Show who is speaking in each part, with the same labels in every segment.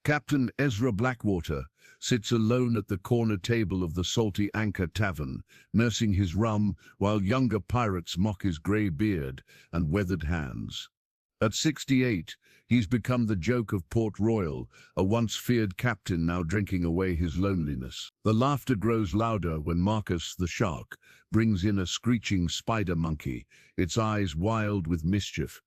Speaker 1: Captain Ezra Blackwater sits alone at the corner table of the Salty Anchor Tavern, nursing his rum while younger pirates mock his grey beard and weathered hands. At 68, he's become the joke of Port Royal, a once feared captain now drinking away his loneliness. The laughter grows louder when Marcus the shark brings in a screeching spider monkey, its eyes wild with mischief.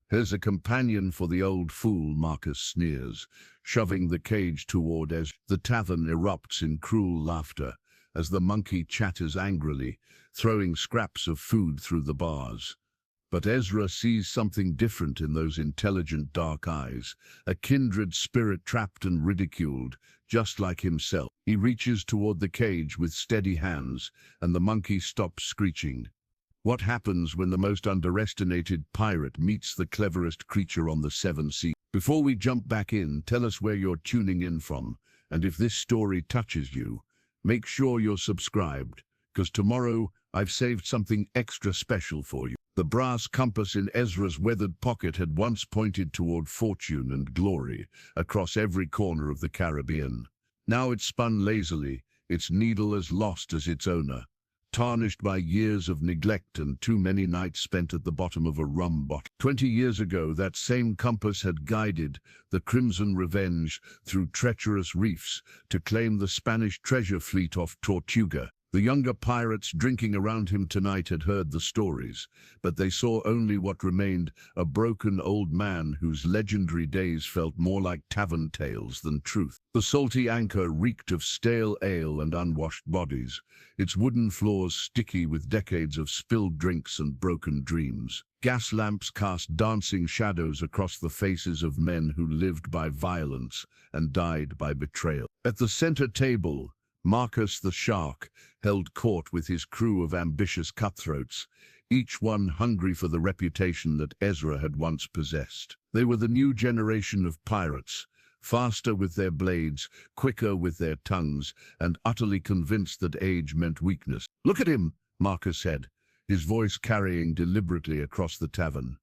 Speaker 1: "Here's a companion for the old fool," Marcus sneers, shoving the cage toward Ezra. The tavern erupts in cruel laughter as the monkey chatters angrily, throwing scraps of food through the bars. But Ezra sees something different in those intelligent dark eyes, a kindred spirit trapped and ridiculed, just like himself. He reaches toward the cage with steady hands, and the monkey stops screeching. What happens when the most underestimated pirate meets the cleverest creature on the seven seas? Before we jump back in, tell us where you're tuning in from, and if this story touches you, make sure you're subscribed, because tomorrow I've saved something extra special for you. The brass compass in Ezra's weathered pocket had once pointed toward fortune and glory across every corner of the Caribbean. Now it spun lazily, its needle as lost as its owner, tarnished by years of neglect and too many nights spent at the bottom of a rum bottle. 20 years ago, that same compass had guided the Crimson Revenge through treacherous reefs to claim the Spanish treasure fleet off Tortuga. The younger pirates drinking around him tonight had heard the stories, but they saw only what remained, a broken old man whose legendary days felt more like tavern tales than truth. The Salty Anchor reeked of stale ale and unwashed bodies, its wooden floors sticky with decades of spilled drinks and broken dreams. Gas lamps cast dancing shadows across the faces of men who lived by violence and died by betrayal. At the center table, Marcus the shark held court with his crew of ambitious cutthroats, each one hungry for the reputation that Ezra had once possessed. They were the new generation of pirates, faster with their blades, quicker with their tongues, and utterly convinced that age meant weakness. "Look at him," Marcus said, his voice carrying deliberately across the tavern.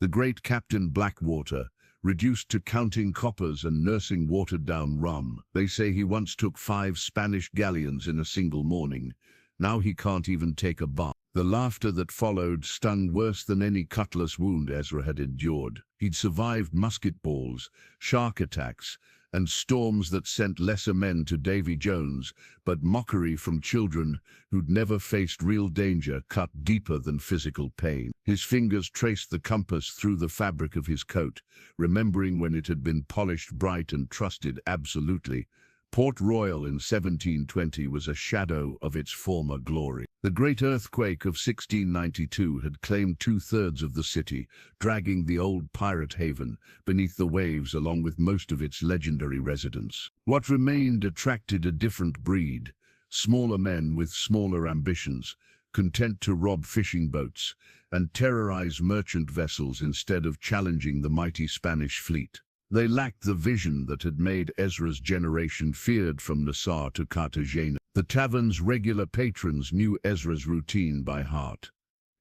Speaker 1: The great Captain Blackwater, reduced to counting coppers and nursing watered-down rum. They say he once took 5 Spanish galleons in a single morning. Now he can't even take a bath. The laughter that followed stung worse than any cutlass wound Ezra had endured. He'd survived musket balls, shark attacks, and storms that sent lesser men to Davy Jones, but mockery from children who'd never faced real danger cut deeper than physical pain. His fingers traced the compass through the fabric of his coat, remembering when it had been polished bright and trusted absolutely. Port Royal in 1720 was a shadow of its former glory. The great earthquake of 1692 had claimed 2/3 of the city, dragging the old pirate haven beneath the waves along with most of its legendary residents. What remained attracted a different breed, smaller men with smaller ambitions, content to rob fishing boats and terrorize merchant vessels instead of challenging the mighty Spanish fleet. They lacked the vision that had made Ezra's generation feared from Nassau to Cartagena. The tavern's regular patrons knew Ezra's routine by heart.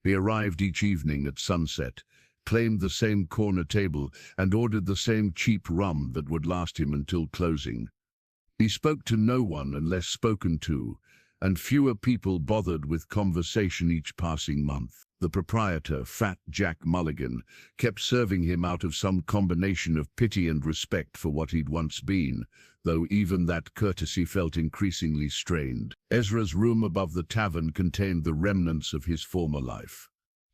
Speaker 1: He arrived each evening at sunset, claimed the same corner table, and ordered the same cheap rum that would last him until closing. He spoke to no one unless spoken to, and fewer people bothered with conversation each passing month. The proprietor, Fat Jack Mulligan, kept serving him out of some combination of pity and respect for what he'd once been, though even that courtesy felt increasingly strained. Ezra's room above the tavern contained the remnants of his former life.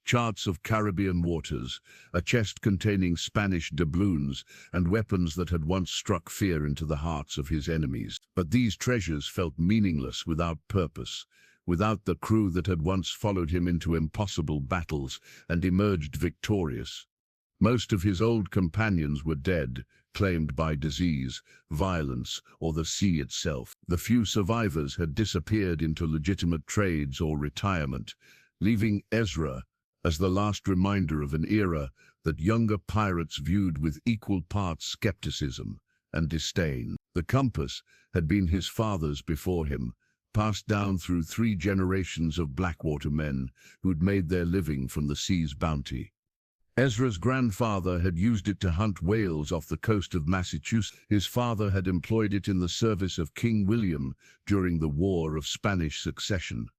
Speaker 1: Charts of Caribbean waters, a chest containing Spanish doubloons, and weapons that had once struck fear into the hearts of his enemies. But these treasures felt meaningless without purpose, without the crew that had once followed him into impossible battles and emerged victorious. Most of his old companions were dead, claimed by disease, violence, or the sea itself. The few survivors had disappeared into legitimate trades or retirement, leaving Ezra as the last reminder of an era that younger pirates viewed with equal parts skepticism and disdain. The compass had been his father's before him, passed down through 3 generations of Blackwater men who'd made their living from the sea's bounty. Ezra's grandfather had used it to hunt whales off the coast of Massachusetts. His father had employed it in the service of King William during the War of Spanish Succession.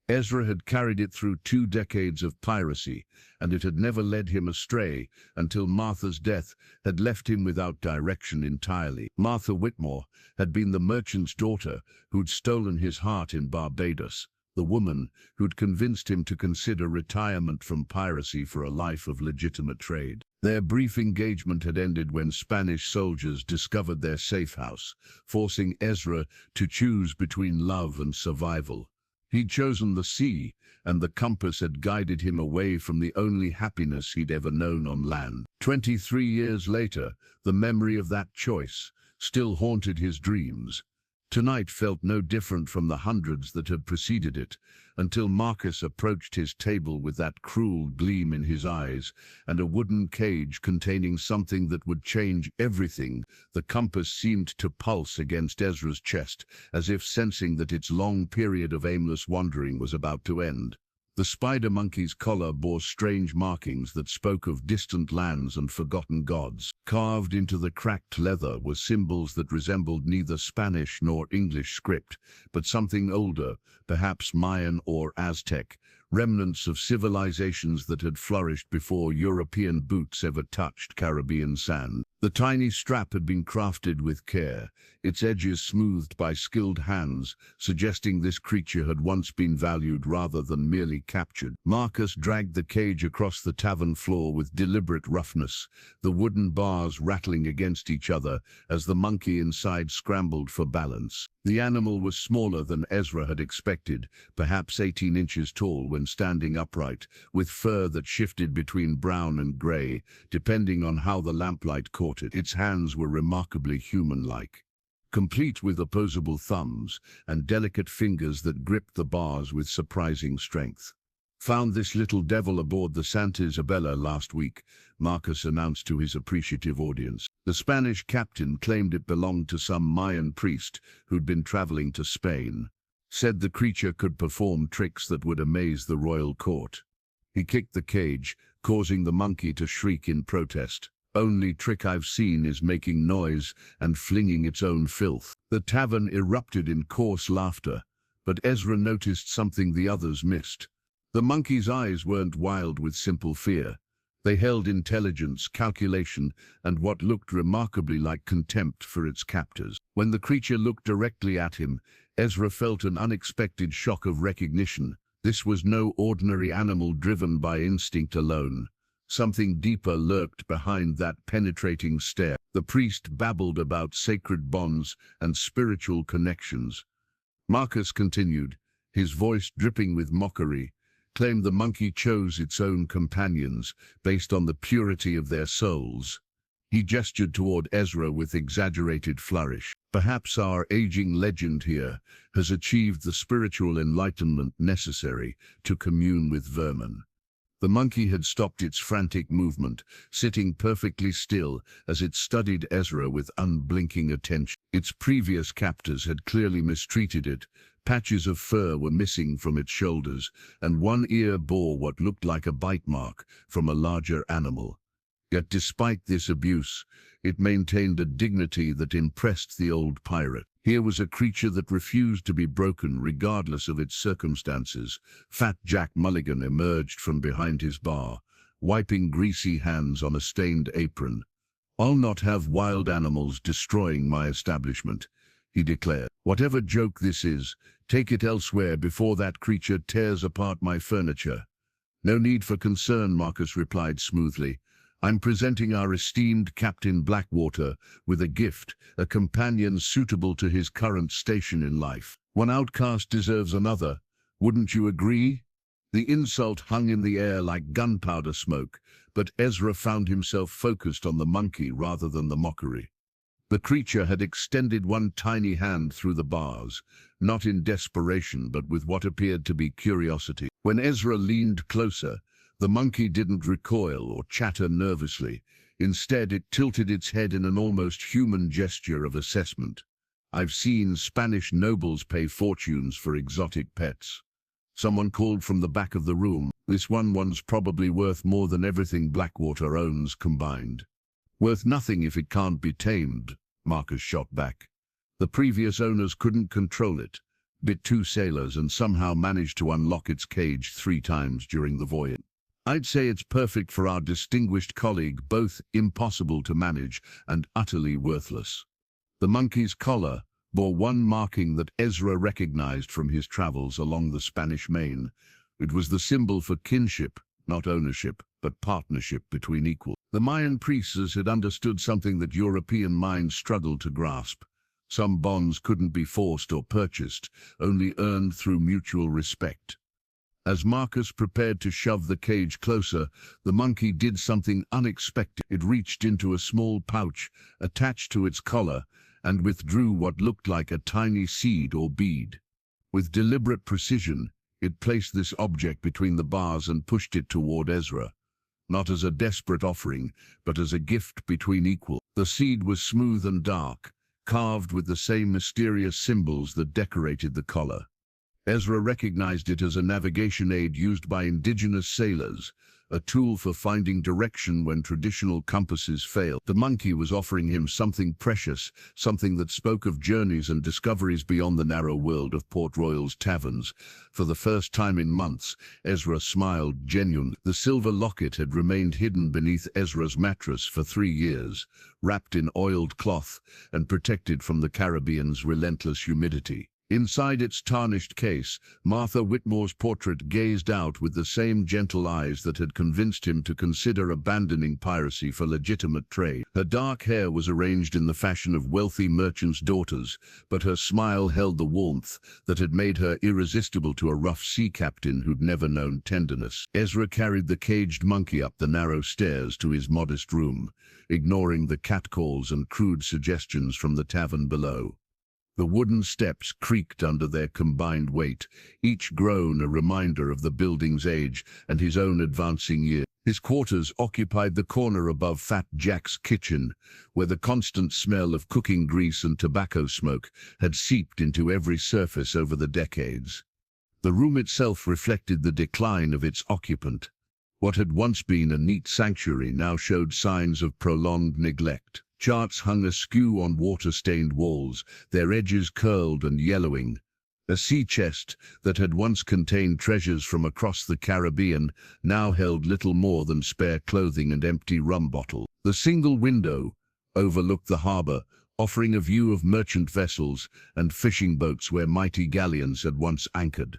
Speaker 1: Ezra had carried it through 2 decades of piracy, and it had never led him astray until Martha's death had left him without direction entirely. Martha Whitmore had been the merchant's daughter who'd stolen his heart in Barbados, the woman who'd convinced him to consider retirement from piracy for a life of legitimate trade. Their brief engagement had ended when Spanish soldiers discovered their safe house, forcing Ezra to choose between love and survival. He'd chosen the sea, and the compass had guided him away from the only happiness he'd ever known on land. 23 years later, the memory of that choice still haunted his dreams. Tonight felt no different from the hundreds that had preceded it, until Marcus approached his table with that cruel gleam in his eyes and a wooden cage containing something that would change everything. The compass seemed to pulse against Ezra's chest, as if sensing that its long period of aimless wandering was about to end. The spider monkey's collar bore strange markings that spoke of distant lands and forgotten gods. Carved into the cracked leather were symbols that resembled neither Spanish nor English script, but something older, perhaps Mayan or Aztec, remnants of civilizations that had flourished before European boots ever touched Caribbean sand. The tiny strap had been crafted with care, its edges smoothed by skilled hands, suggesting this creature had once been valued rather than merely captured. Marcus dragged the cage across the tavern floor with deliberate roughness, the wooden bars rattling against each other as the monkey inside scrambled for balance. The animal was smaller than Ezra had expected, perhaps 18 inches tall when standing upright, with fur that shifted between brown and gray, depending on how the lamplight caught it. Its hands were remarkably human-like, complete with opposable thumbs and delicate fingers that gripped the bars with surprising strength. "Found this little devil aboard the Santa Isabella last week," Marcus announced to his appreciative audience. The Spanish captain claimed it belonged to some Mayan priest who'd been traveling to Spain. Said the creature could perform tricks that would amaze the royal court. He kicked the cage, causing the monkey to shriek in protest. "Only trick I've seen is making noise and flinging its own filth." The tavern erupted in coarse laughter, but Ezra noticed something the others missed. The monkey's eyes weren't wild with simple fear. They held intelligence, calculation, and what looked remarkably like contempt for its captors. When the creature looked directly at him, Ezra felt an unexpected shock of recognition. This was no ordinary animal driven by instinct alone. Something deeper lurked behind that penetrating stare. The priest babbled about sacred bonds and spiritual connections. Marcus continued, his voice dripping with mockery, claimed the monkey chose its own companions based on the purity of their souls. He gestured toward Ezra with exaggerated flourish. "Perhaps our aging legend here has achieved the spiritual enlightenment necessary to commune with vermin." The monkey had stopped its frantic movement, sitting perfectly still as it studied Ezra with unblinking attention. Its previous captors had clearly mistreated it. Patches of fur were missing from its shoulders, and one ear bore what looked like a bite mark from a larger animal. Yet despite this abuse, it maintained a dignity that impressed the old pirate. Here was a creature that refused to be broken regardless of its circumstances. Fat Jack Mulligan emerged from behind his bar, wiping greasy hands on a stained apron. "I'll not have wild animals destroying my establishment," he declared. "Whatever joke this is, take it elsewhere before that creature tears apart my furniture." "No need for concern," Marcus replied smoothly. "I'm presenting our esteemed Captain Blackwater with a gift, a companion suitable to his current station in life. One outcast deserves another, wouldn't you agree?" The insult hung in the air like gunpowder smoke, but Ezra found himself focused on the monkey rather than the mockery. The creature had extended one tiny hand through the bars, not in desperation but with what appeared to be curiosity. When Ezra leaned closer, the monkey didn't recoil or chatter nervously. Instead, it tilted its head in an almost human gesture of assessment. "I've seen Spanish nobles pay fortunes for exotic pets." Someone called from the back of the room. This one's probably worth more than everything Blackwater owns combined. Worth nothing if it can't be tamed, Marcus shot back. The previous owners couldn't control it, bit two sailors and somehow managed to unlock its cage 3 times during the voyage. I'd say it's perfect for our distinguished colleague, both impossible to manage and utterly worthless. The monkey's collar bore one marking that Ezra recognized from his travels along the Spanish Main. It was the symbol for kinship, not ownership, but partnership between equals. The Mayan priests had understood something that European minds struggled to grasp. Some bonds couldn't be forced or purchased, only earned through mutual respect. As Marcus prepared to shove the cage closer, the monkey did something unexpected. It reached into a small pouch attached to its collar and withdrew what looked like a tiny seed or bead. With deliberate precision, it placed this object between the bars and pushed it toward Ezra, not as a desperate offering, but as a gift between equals. The seed was smooth and dark, carved with the same mysterious symbols that decorated the collar. Ezra recognized it as a navigation aid used by indigenous sailors, a tool for finding direction when traditional compasses failed. The monkey was offering him something precious, something that spoke of journeys and discoveries beyond the narrow world of Port Royal's taverns. For the first time in months, Ezra smiled genuinely. The silver locket had remained hidden beneath Ezra's mattress for 3 years, wrapped in oiled cloth and protected from the Caribbean's relentless humidity. Inside its tarnished case, Martha Whitmore's portrait gazed out with the same gentle eyes that had convinced him to consider abandoning piracy for legitimate trade. Her dark hair was arranged in the fashion of wealthy merchants' daughters, but her smile held the warmth that had made her irresistible to a rough sea captain who'd never known tenderness. Ezra carried the caged monkey up the narrow stairs to his modest room, ignoring the catcalls and crude suggestions from the tavern below. The wooden steps creaked under their combined weight, each groan a reminder of the building's age and his own advancing years. His quarters occupied the corner above Fat Jack's kitchen, where the constant smell of cooking grease and tobacco smoke had seeped into every surface over the decades. The room itself reflected the decline of its occupant. What had once been a neat sanctuary now showed signs of prolonged neglect. Charts hung askew on water-stained walls, their edges curled and yellowing. A sea chest that had once contained treasures from across the Caribbean now held little more than spare clothing and empty rum bottles. The single window overlooked the harbor, offering a view of merchant vessels and fishing boats where mighty galleons had once anchored.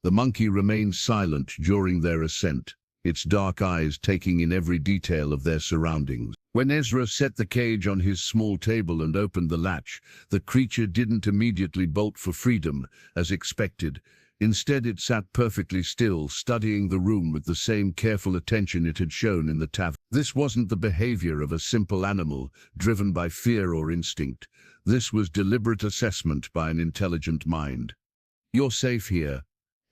Speaker 1: The monkey remained silent during their ascent, its dark eyes taking in every detail of their surroundings. When Ezra set the cage on his small table and opened the latch, the creature didn't immediately bolt for freedom, as expected. Instead, it sat perfectly still, studying the room with the same careful attention it had shown in the tavern. This wasn't the behavior of a simple animal, driven by fear or instinct. This was deliberate assessment by an intelligent mind. "You're safe here,"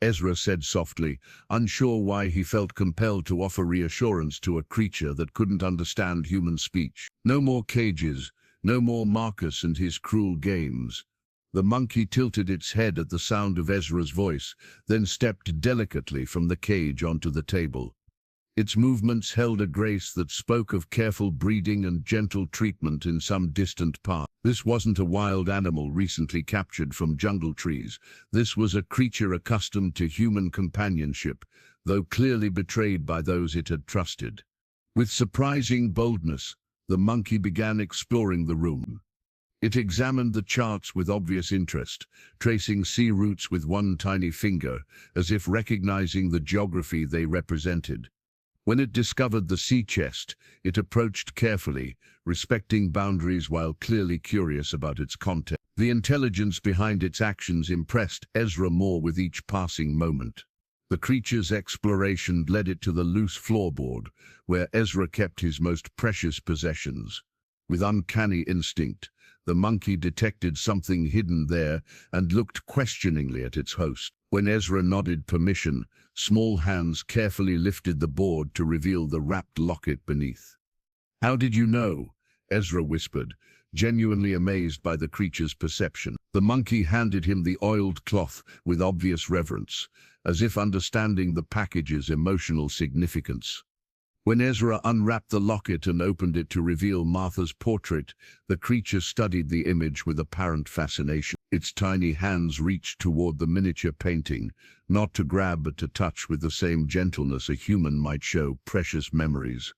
Speaker 1: Ezra said softly, unsure why he felt compelled to offer reassurance to a creature that couldn't understand human speech. "No more cages, no more Marcus and his cruel games." The monkey tilted its head at the sound of Ezra's voice, then stepped delicately from the cage onto the table. Its movements held a grace that spoke of careful breeding and gentle treatment in some distant past. This wasn't a wild animal recently captured from jungle trees. This was a creature accustomed to human companionship, though clearly betrayed by those it had trusted. With surprising boldness, the monkey began exploring the room. It examined the charts with obvious interest, tracing sea routes with one tiny finger, as if recognizing the geography they represented. When it discovered the sea chest, it approached carefully, respecting boundaries while clearly curious about its content. The intelligence behind its actions impressed Ezra more with each passing moment. The creature's exploration led it to the loose floorboard, where Ezra kept his most precious possessions. With uncanny instinct, the monkey detected something hidden there and looked questioningly at its host. When Ezra nodded permission, small hands carefully lifted the board to reveal the wrapped locket beneath. "How did you know?" Ezra whispered, genuinely amazed by the creature's perception. The monkey handed him the oiled cloth with obvious reverence, as if understanding the package's emotional significance. When Ezra unwrapped the locket and opened it to reveal Martha's portrait, the creature studied the image with apparent fascination. Its tiny hands reached toward the miniature painting, not to grab but to touch with the same gentleness a human might show precious memories.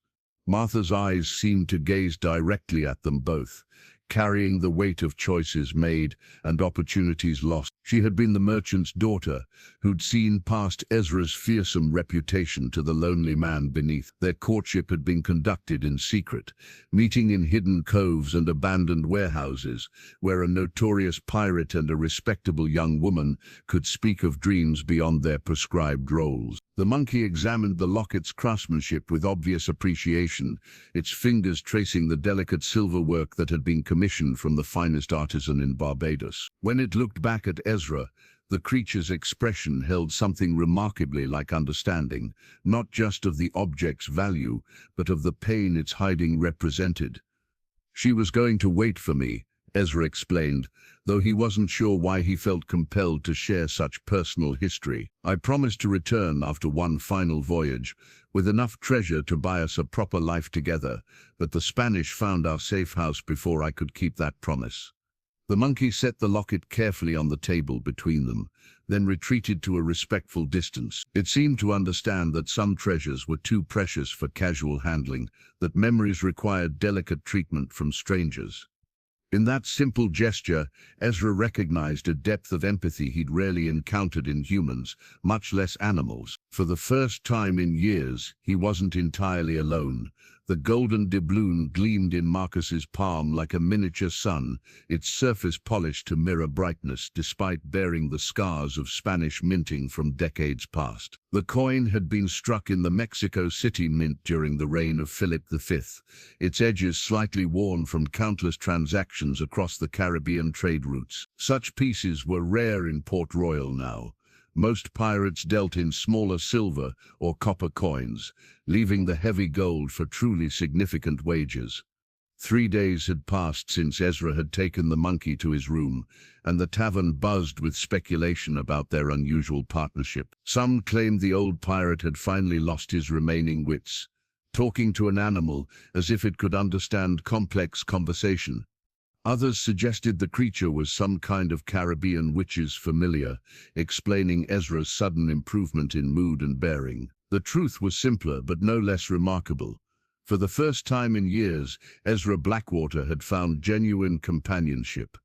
Speaker 1: Martha's eyes seemed to gaze directly at them both, carrying the weight of choices made and opportunities lost. She had been the merchant's daughter, who'd seen past Ezra's fearsome reputation to the lonely man beneath. Their courtship had been conducted in secret, meeting in hidden coves and abandoned warehouses, where a notorious pirate and a respectable young woman could speak of dreams beyond their prescribed roles. The monkey examined the locket's craftsmanship with obvious appreciation, its fingers tracing the delicate silver work that had been commissioned from the finest artisan in Barbados. When it looked back at Ezra, the creature's expression held something remarkably like understanding, not just of the object's value, but of the pain its hiding represented. "She was going to wait for me," Ezra explained, though he wasn't sure why he felt compelled to share such personal history. "I promised to return after one final voyage, with enough treasure to buy us a proper life together, but the Spanish found our safe house before I could keep that promise." The monkey set the locket carefully on the table between them, then retreated to a respectful distance. It seemed to understand that some treasures were too precious for casual handling, that memories required delicate treatment from strangers. In that simple gesture, Ezra recognized a depth of empathy he'd rarely encountered in humans, much less animals. For the first time in years, he wasn't entirely alone. The golden doubloon gleamed in Marcus's palm like a miniature sun, its surface polished to mirror brightness despite bearing the scars of Spanish minting from decades past. The coin had been struck in the Mexico City Mint during the reign of Philip V, its edges slightly worn from countless transactions across the Caribbean trade routes. Such pieces were rare in Port Royal now. Most pirates dealt in smaller silver or copper coins, leaving the heavy gold for truly significant wages. 3 days had passed since Ezra had taken the monkey to his room, and the tavern buzzed with speculation about their unusual partnership. Some claimed the old pirate had finally lost his remaining wits, talking to an animal as if it could understand complex conversation. Others suggested the creature was some kind of Caribbean witch's familiar, explaining Ezra's sudden improvement in mood and bearing. The truth was simpler but no less remarkable. For the first time in years, Ezra Blackwater had found genuine companionship.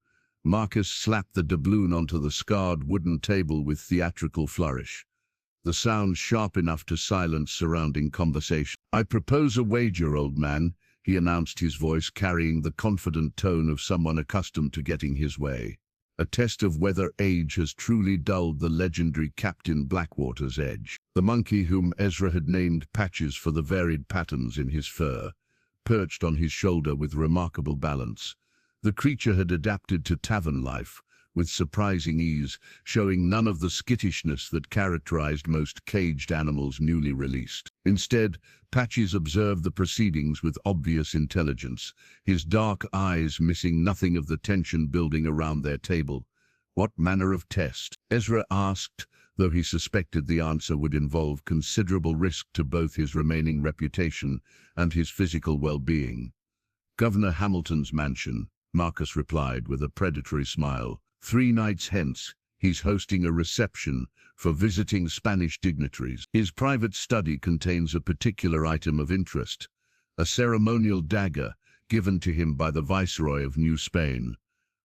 Speaker 1: Marcus slapped the doubloon onto the scarred wooden table with theatrical flourish, the sound sharp enough to silence surrounding conversation. "I propose a wager, old man," he announced, his voice carrying the confident tone of someone accustomed to getting his way. A test of whether age has truly dulled the legendary Captain Blackwater's edge. The monkey, whom Ezra had named Patches for the varied patterns in his fur, perched on his shoulder with remarkable balance. The creature had adapted to tavern life with surprising ease, showing none of the skittishness that characterized most caged animals newly released. Instead, Patches observed the proceedings with obvious intelligence, his dark eyes missing nothing of the tension building around their table. "What manner of test?" Ezra asked, though he suspected the answer would involve considerable risk to both his remaining reputation and his physical well-being. "Governor Hamilton's mansion," Marcus replied with a predatory smile. 3 nights hence, he's hosting a reception for visiting Spanish dignitaries. His private study contains a particular item of interest, a ceremonial dagger given to him by the Viceroy of New Spain.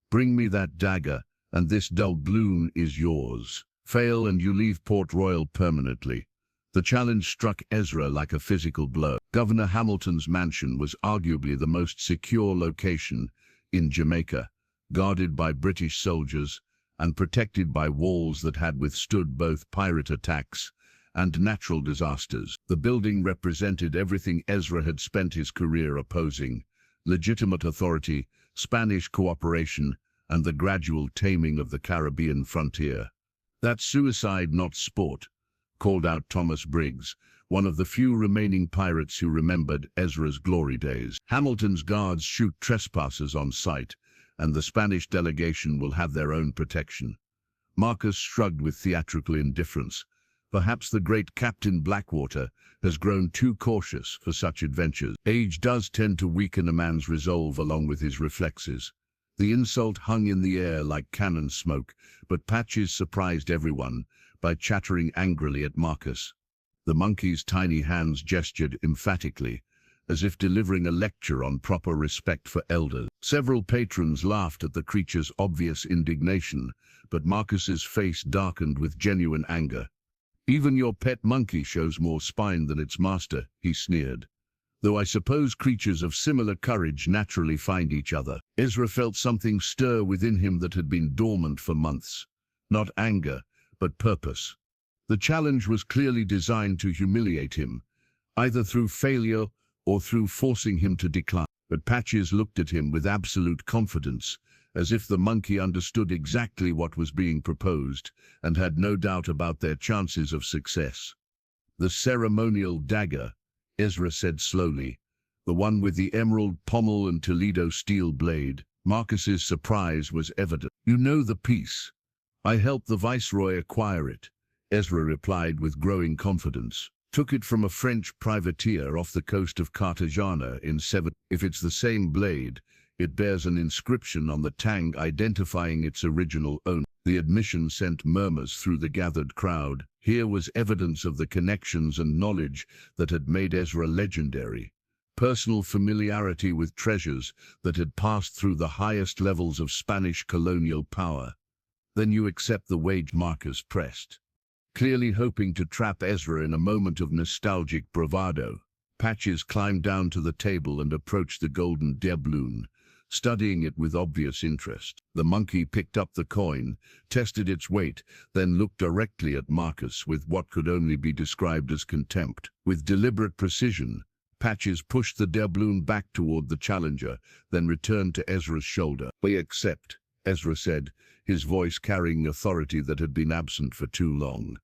Speaker 1: Bring me that dagger, and this doubloon is yours. Fail and you leave Port Royal permanently." The challenge struck Ezra like a physical blow. Governor Hamilton's mansion was arguably the most secure location in Jamaica, guarded by British soldiers and protected by walls that had withstood both pirate attacks and natural disasters. The building represented everything Ezra had spent his career opposing: legitimate authority, Spanish cooperation, and the gradual taming of the Caribbean frontier. "That's suicide, not sport," called out Thomas Briggs, one of the few remaining pirates who remembered Ezra's glory days. Hamilton's guards shoot trespassers on sight, and the Spanish delegation will have their own protection. Marcus shrugged with theatrical indifference. Perhaps the great Captain Blackwater has grown too cautious for such adventures. Age does tend to weaken a man's resolve along with his reflexes. The insult hung in the air like cannon smoke, but Patches surprised everyone by chattering angrily at Marcus. The monkey's tiny hands gestured emphatically, as if delivering a lecture on proper respect for elders. Several patrons laughed at the creature's obvious indignation, but Marcus's face darkened with genuine anger. "Even your pet monkey shows more spine than its master," he sneered. "Though I suppose creatures of similar courage naturally find each other." Ezra felt something stir within him that had been dormant for months. Not anger, but purpose. The challenge was clearly designed to humiliate him, either through failure or through forcing him to decline. But Patches looked at him with absolute confidence, as if the monkey understood exactly what was being proposed and had no doubt about their chances of success. "The ceremonial dagger," Ezra said slowly, "the one with the emerald pommel and Toledo steel blade." Marcus's surprise was evident. "You know the piece. I helped the Viceroy acquire it," Ezra replied with growing confidence. "Took it from a French privateer off the coast of Cartagena in 7. If it's the same blade, it bears an inscription on the tang identifying its original owner." The admission sent murmurs through the gathered crowd. Here was evidence of the connections and knowledge that had made Ezra legendary. Personal familiarity with treasures that had passed through the highest levels of Spanish colonial power. "Then you accept the wage?" Marcus pressed, clearly hoping to trap Ezra in a moment of nostalgic bravado. Patches climbed down to the table and approached the golden doubloon, studying it with obvious interest. The monkey picked up the coin, tested its weight, then looked directly at Marcus with what could only be described as contempt. With deliberate precision, Patches pushed the doubloon back toward the challenger, then returned to Ezra's shoulder. "We accept," Ezra said, his voice carrying authority that had been absent for too long.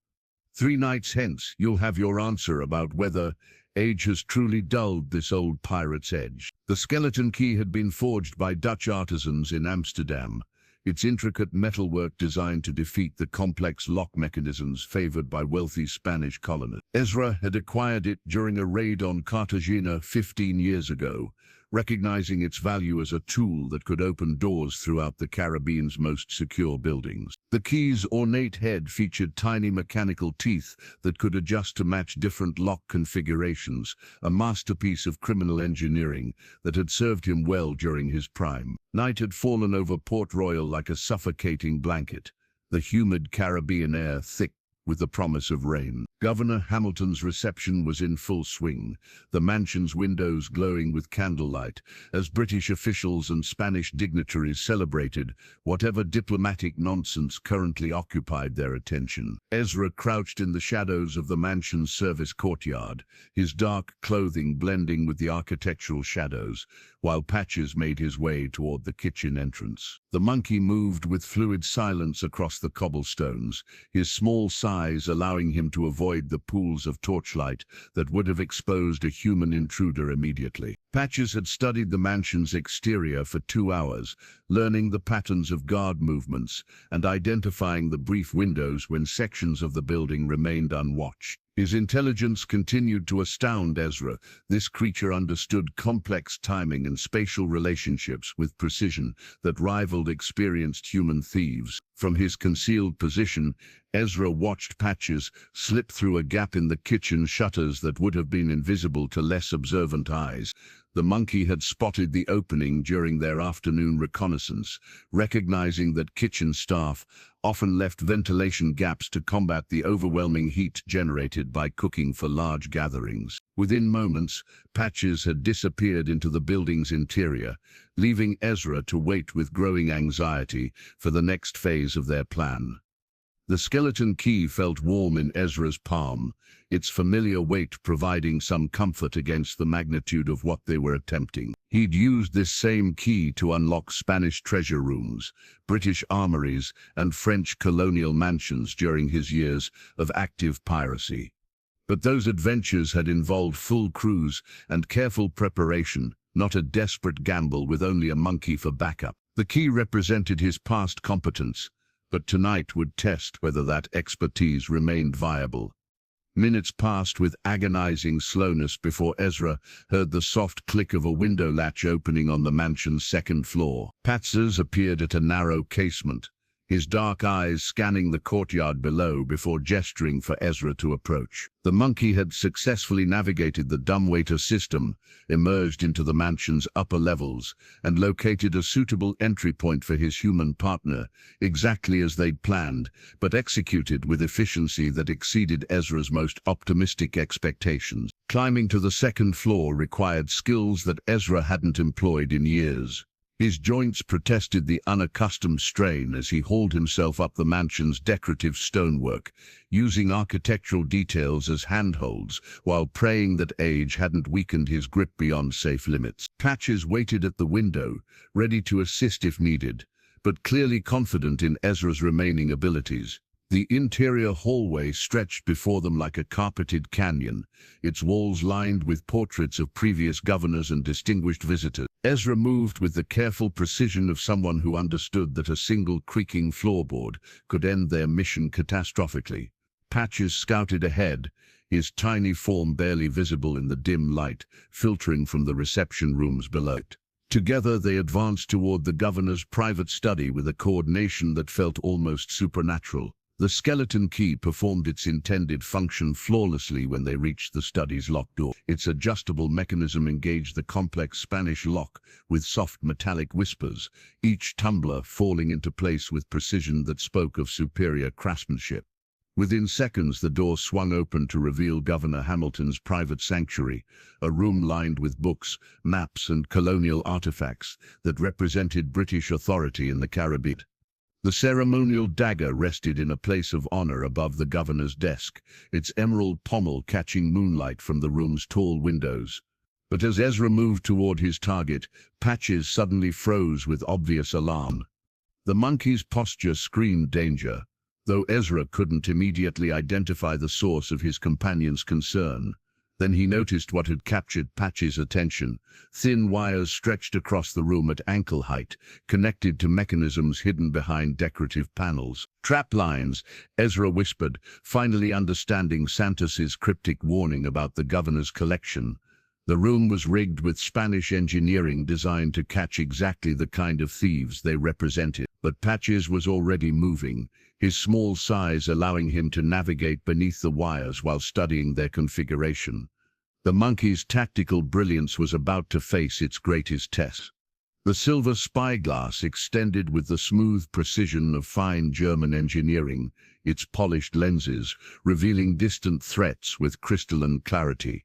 Speaker 1: 3 nights hence, you'll have your answer about whether age has truly dulled this old pirate's edge." The skeleton key had been forged by Dutch artisans in Amsterdam, its intricate metalwork designed to defeat the complex lock mechanisms favored by wealthy Spanish colonists. Ezra had acquired it during a raid on Cartagena 15 years ago, recognizing its value as a tool that could open doors throughout the Caribbean's most secure buildings. The key's ornate head featured tiny mechanical teeth that could adjust to match different lock configurations, a masterpiece of criminal engineering that had served him well during his prime. Night had fallen over Port Royal like a suffocating blanket, the humid Caribbean air thick with the promise of rain. Governor Hamilton's reception was in full swing, the mansion's windows glowing with candlelight, as British officials and Spanish dignitaries celebrated whatever diplomatic nonsense currently occupied their attention. Ezra crouched in the shadows of the mansion's service courtyard, his dark clothing blending with the architectural shadows, while Patches made his way toward the kitchen entrance. The monkey moved with fluid silence across the cobblestones, his small size allowing him to avoid the pools of torchlight that would have exposed a human intruder immediately. Patches had studied the mansion's exterior for 2 hours, learning the patterns of guard movements and identifying the brief windows when sections of the building remained unwatched. His intelligence continued to astound Ezra. This creature understood complex timing and spatial relationships with precision that rivaled experienced human thieves. From his concealed position, Ezra watched Patches slip through a gap in the kitchen shutters that would have been invisible to less observant eyes. The monkey had spotted the opening during their afternoon reconnaissance, recognizing that kitchen staff often left ventilation gaps to combat the overwhelming heat generated by cooking for large gatherings. Within moments, Patches had disappeared into the building's interior, leaving Ezra to wait with growing anxiety for the next phase of their plan. The skeleton key felt warm in Ezra's palm, its familiar weight providing some comfort against the magnitude of what they were attempting. He'd used this same key to unlock Spanish treasure rooms, British armories, and French colonial mansions during his years of active piracy. But those adventures had involved full crews and careful preparation, not a desperate gamble with only a monkey for backup. The key represented his past competence, but tonight would test whether that expertise remained viable. Minutes passed with agonizing slowness before Ezra heard the soft click of a window latch opening on the mansion's second floor. Patches appeared at a narrow casement, his dark eyes scanning the courtyard below before gesturing for Ezra to approach. The monkey had successfully navigated the dumbwaiter system, emerged into the mansion's upper levels, and located a suitable entry point for his human partner, exactly as they'd planned, but executed with efficiency that exceeded Ezra's most optimistic expectations. Climbing to the second floor required skills that Ezra hadn't employed in years. His joints protested the unaccustomed strain as he hauled himself up the mansion's decorative stonework, using architectural details as handholds, while praying that age hadn't weakened his grip beyond safe limits. Patches waited at the window, ready to assist if needed, but clearly confident in Ezra's remaining abilities. The interior hallway stretched before them like a carpeted canyon, its walls lined with portraits of previous governors and distinguished visitors. Ezra moved with the careful precision of someone who understood that a single creaking floorboard could end their mission catastrophically. Patches scouted ahead, his tiny form barely visible in the dim light, filtering from the reception rooms below. Together they advanced toward the governor's private study with a coordination that felt almost supernatural. The skeleton key performed its intended function flawlessly when they reached the study's locked door. Its adjustable mechanism engaged the complex Spanish lock with soft metallic whispers, each tumbler falling into place with precision that spoke of superior craftsmanship. Within seconds, the door swung open to reveal Governor Hamilton's private sanctuary, a room lined with books, maps, and colonial artifacts that represented British authority in the Caribbean. The ceremonial dagger rested in a place of honor above the governor's desk, its emerald pommel catching moonlight from the room's tall windows. But as Ezra moved toward his target, Patches suddenly froze with obvious alarm. The monkey's posture screamed danger, though Ezra couldn't immediately identify the source of his companion's concern. Then he noticed what had captured Patch's attention. Thin wires stretched across the room at ankle height, connected to mechanisms hidden behind decorative panels. Trap lines, Ezra whispered, finally understanding Santos's cryptic warning about the governor's collection. The room was rigged with Spanish engineering designed to catch exactly the kind of thieves they represented. But Patches was already moving, his small size allowing him to navigate beneath the wires while studying their configuration. The monkey's tactical brilliance was about to face its greatest test. The silver spyglass extended with the smooth precision of fine German engineering, its polished lenses revealing distant threats with crystalline clarity.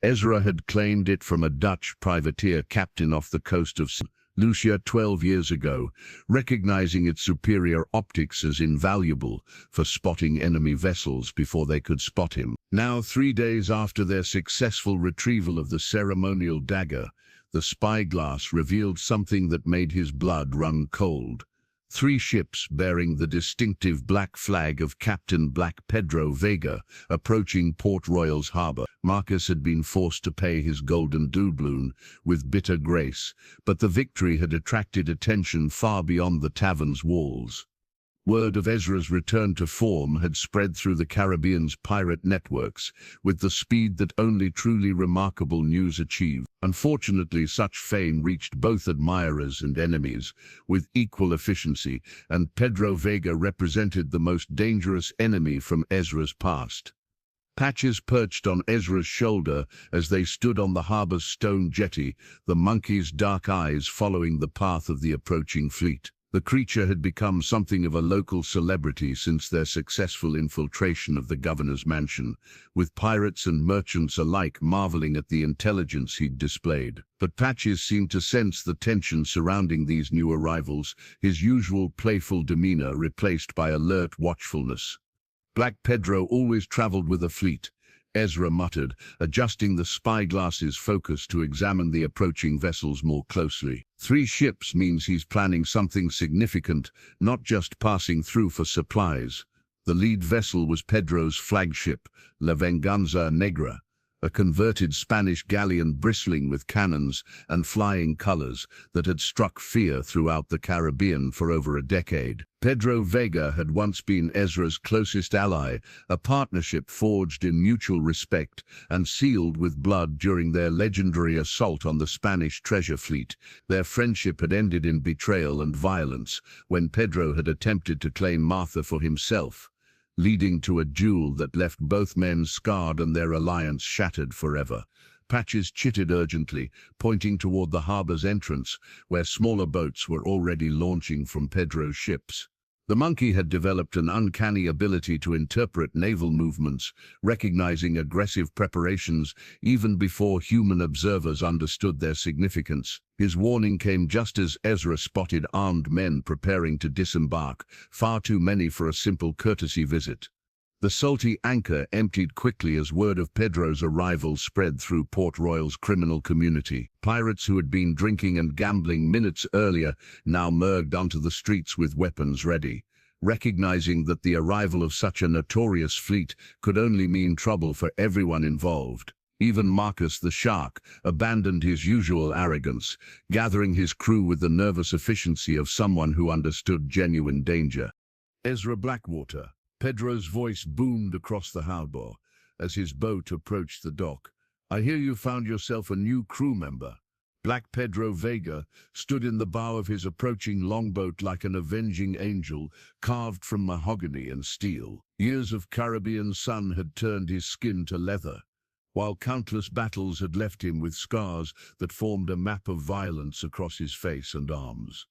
Speaker 1: Ezra had claimed it from a Dutch privateer captain off the coast of Lucia 12 years ago, recognizing its superior optics as invaluable for spotting enemy vessels before they could spot him. Now, 3 days after their successful retrieval of the ceremonial dagger, the spyglass revealed something that made his blood run cold. 3 ships bearing the distinctive black flag of Captain Black Pedro Vega approaching Port Royal's harbor. Marcus had been forced to pay his golden doubloon with bitter grace, but the victory had attracted attention far beyond the tavern's walls. Word of Ezra's return to form had spread through the Caribbean's pirate networks with the speed that only truly remarkable news achieved. Unfortunately, such fame reached both admirers and enemies with equal efficiency, and Pedro Vega represented the most dangerous enemy from Ezra's past. Patches perched on Ezra's shoulder as they stood on the harbor's stone jetty, the monkey's dark eyes following the path of the approaching fleet. The creature had become something of a local celebrity since their successful infiltration of the governor's mansion, with pirates and merchants alike marveling at the intelligence he'd displayed. But Patches seemed to sense the tension surrounding these new arrivals, his usual playful demeanor replaced by alert watchfulness. Black Pedro always traveled with a fleet, Ezra muttered, adjusting the spyglass's focus to examine the approaching vessels more closely. 3 ships means he's planning something significant, not just passing through for supplies. The lead vessel was Pedro's flagship, La Venganza Negra, a converted Spanish galleon bristling with cannons and flying colors that had struck fear throughout the Caribbean for over a decade. Pedro Vega had once been Ezra's closest ally, a partnership forged in mutual respect and sealed with blood during their legendary assault on the Spanish treasure fleet. Their friendship had ended in betrayal and violence when Pedro had attempted to claim Martha for himself, leading to a duel that left both men scarred and their alliance shattered forever. Patches chittered urgently, pointing toward the harbor's entrance, where smaller boats were already launching from Pedro's ships. The monkey had developed an uncanny ability to interpret naval movements, recognizing aggressive preparations even before human observers understood their significance. His warning came just as Ezra spotted armed men preparing to disembark, far too many for a simple courtesy visit. The salty anchor emptied quickly as word of Pedro's arrival spread through Port Royal's criminal community. Pirates who had been drinking and gambling minutes earlier now merged onto the streets with weapons ready, recognizing that the arrival of such a notorious fleet could only mean trouble for everyone involved. Even Marcus the Shark abandoned his usual arrogance, gathering his crew with the nervous efficiency of someone who understood genuine danger. Ezra Blackwater. Pedro's voice boomed across the harbor as his boat approached the dock. "I hear you found yourself a new crew member." Black Pedro Vega stood in the bow of his approaching longboat like an avenging angel carved from mahogany and steel. Years of Caribbean sun had turned his skin to leather, while countless battles had left him with scars that formed a map of violence across his face and arms.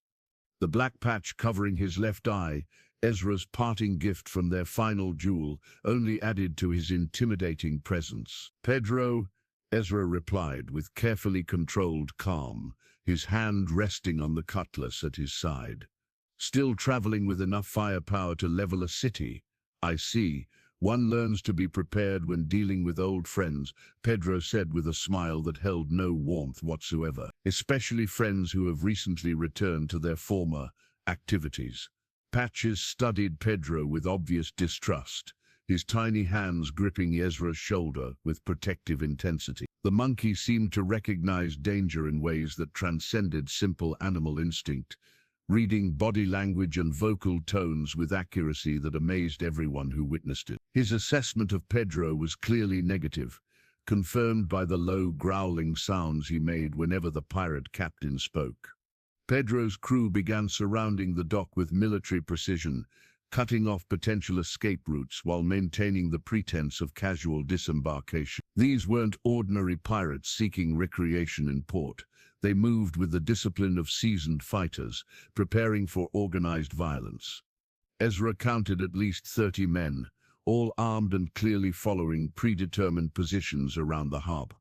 Speaker 1: The black patch covering his left eye, Ezra's parting gift from their final duel, only added to his intimidating presence. "Pedro," Ezra replied with carefully controlled calm, his hand resting on the cutlass at his side. "Still traveling with enough firepower to level a city? I see. One learns to be prepared when dealing with old friends," Pedro said with a smile that held no warmth whatsoever. "Especially friends who have recently returned to their former activities." Patches studied Pedro with obvious distrust, his tiny hands gripping Ezra's shoulder with protective intensity. The monkey seemed to recognize danger in ways that transcended simple animal instinct, reading body language and vocal tones with accuracy that amazed everyone who witnessed it. His assessment of Pedro was clearly negative, confirmed by the low growling sounds he made whenever the pirate captain spoke. Pedro's crew began surrounding the dock with military precision, cutting off potential escape routes while maintaining the pretense of casual disembarkation. These weren't ordinary pirates seeking recreation in port. They moved with the discipline of seasoned fighters, preparing for organized violence. Ezra counted at least 30 men, all armed and clearly following predetermined positions around the harbor.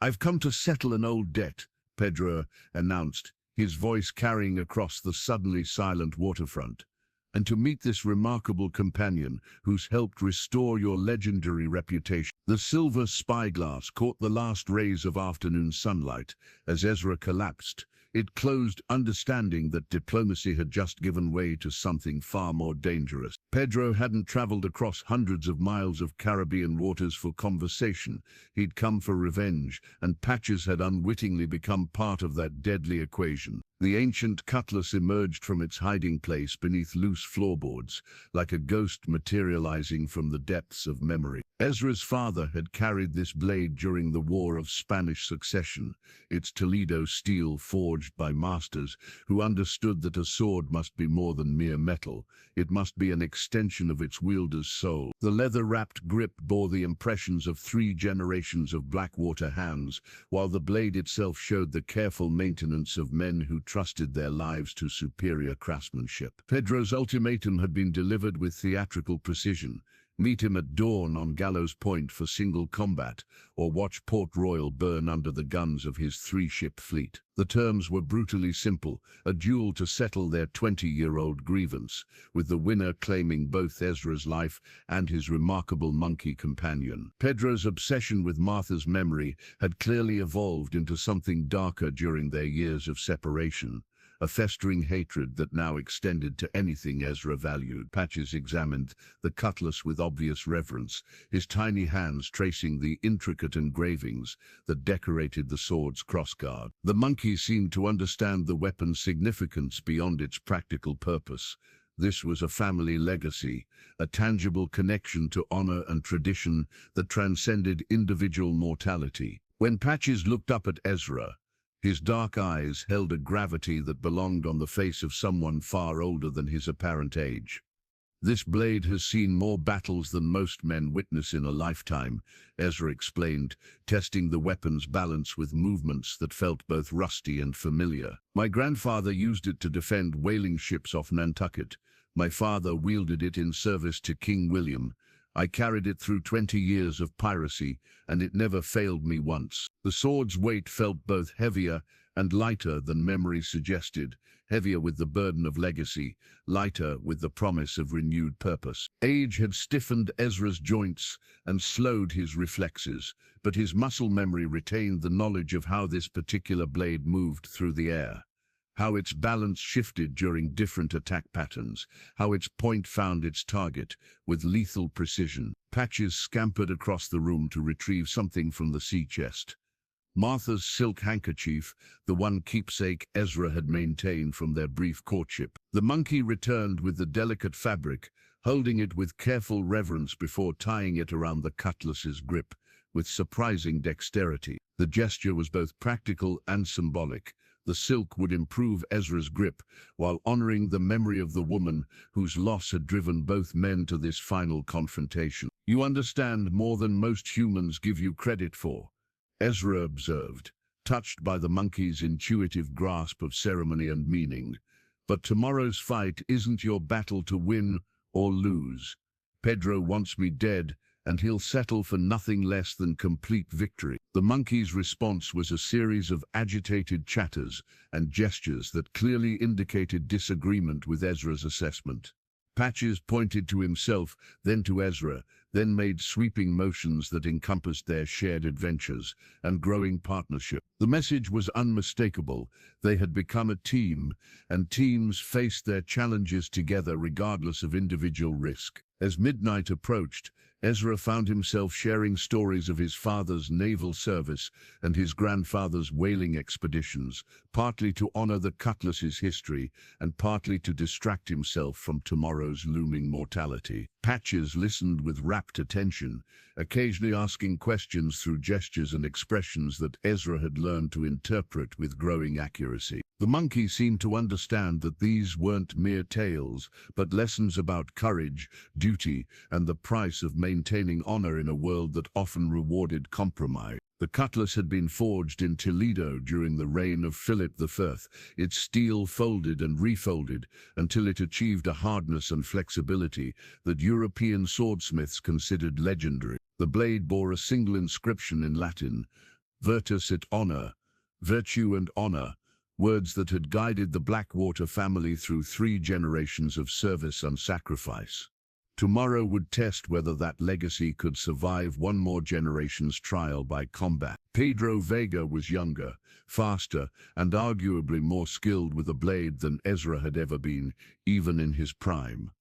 Speaker 1: "I've come to settle an old debt," Pedro announced, his voice carrying across the suddenly silent waterfront, "and to meet this remarkable companion who's helped restore your legendary reputation." The silver spyglass caught the last rays of afternoon sunlight as Ezra collapsed. It closed, understanding that diplomacy had just given way to something far more dangerous. Pedro hadn't traveled across hundreds of miles of Caribbean waters for conversation. He'd come for revenge, and Patches had unwittingly become part of that deadly equation. The ancient cutlass emerged from its hiding place beneath loose floorboards, like a ghost materializing from the depths of memory. Ezra's father had carried this blade during the War of Spanish Succession, its Toledo steel forged by masters who understood that a sword must be more than mere metal. It must be an extension of its wielder's soul. The leather-wrapped grip bore the impressions of 3 generations of Blackwater hands, while the blade itself showed the careful maintenance of men who trusted their lives to superior craftsmanship. Pedro's ultimatum had been delivered with theatrical precision. Meet him at dawn on Gallows Point for single combat, or watch Port Royal burn under the guns of his 3-ship fleet. The terms were brutally simple, a duel to settle their 20-year-old grievance, with the winner claiming both Ezra's life and his remarkable monkey companion. Pedro's obsession with Martha's memory had clearly evolved into something darker during their years of separation. a festering hatred that now extended to anything Ezra valued. Patches examined the cutlass with obvious reverence, his tiny hands tracing the intricate engravings that decorated the sword's crossguard. The monkey seemed to understand the weapon's significance beyond its practical purpose. This was a family legacy, a tangible connection to honor and tradition that transcended individual mortality. When Patches looked up at Ezra, his dark eyes held a gravity that belonged on the face of someone far older than his apparent age. "This blade has seen more battles than most men witness in a lifetime," Ezra explained, testing the weapon's balance with movements that felt both rusty and familiar. "My grandfather used it to defend whaling ships off Nantucket. My father wielded it in service to King William. I carried it through 20 years of piracy, and it never failed me once." The sword's weight felt both heavier and lighter than memory suggested, heavier with the burden of legacy, lighter with the promise of renewed purpose. Age had stiffened Ezra's joints and slowed his reflexes, but his muscle memory retained the knowledge of how this particular blade moved through the air, how its balance shifted during different attack patterns, how its point found its target with lethal precision. Patches scampered across the room to retrieve something from the sea chest. Martha's silk handkerchief, the one keepsake Ezra had maintained from their brief courtship. The monkey returned with the delicate fabric, holding it with careful reverence before tying it around the cutlass's grip, with surprising dexterity. The gesture was both practical and symbolic. The silk would improve Ezra's grip, while honoring the memory of the woman whose loss had driven both men to this final confrontation. "You understand more than most humans give you credit for," Ezra observed, touched by the monkey's intuitive grasp of ceremony and meaning. "But tomorrow's fight isn't your battle to win or lose. Pedro wants me dead, and he'll settle for nothing less than complete victory." The monkey's response was a series of agitated chatters and gestures that clearly indicated disagreement with Ezra's assessment. Patches pointed to himself, then to Ezra, then made sweeping motions that encompassed their shared adventures and growing partnership. The message was unmistakable. They had become a team, and teams faced their challenges together regardless of individual risk. As midnight approached, Ezra found himself sharing stories of his father's naval service and his grandfather's whaling expeditions, partly to honor the cutlass's history and partly to distract himself from tomorrow's looming mortality. Patches listened with rapt attention, occasionally asking questions through gestures and expressions that Ezra had learned to interpret with growing accuracy. The monkey seemed to understand that these weren't mere tales, but lessons about courage, duty, and the price of maintaining honor in a world that often rewarded compromise. The cutlass had been forged in Toledo during the reign of Philip I. Its steel folded and refolded until it achieved a hardness and flexibility that European swordsmiths considered legendary. The blade bore a single inscription in Latin, Virtus et honor, virtue and honor, words that had guided the Blackwater family through 3 generations of service and sacrifice. Tomorrow would test whether that legacy could survive one more generation's trial by combat. Pedro Vega was younger, faster, and arguably more skilled with a blade than Ezra had ever been, even in his prime.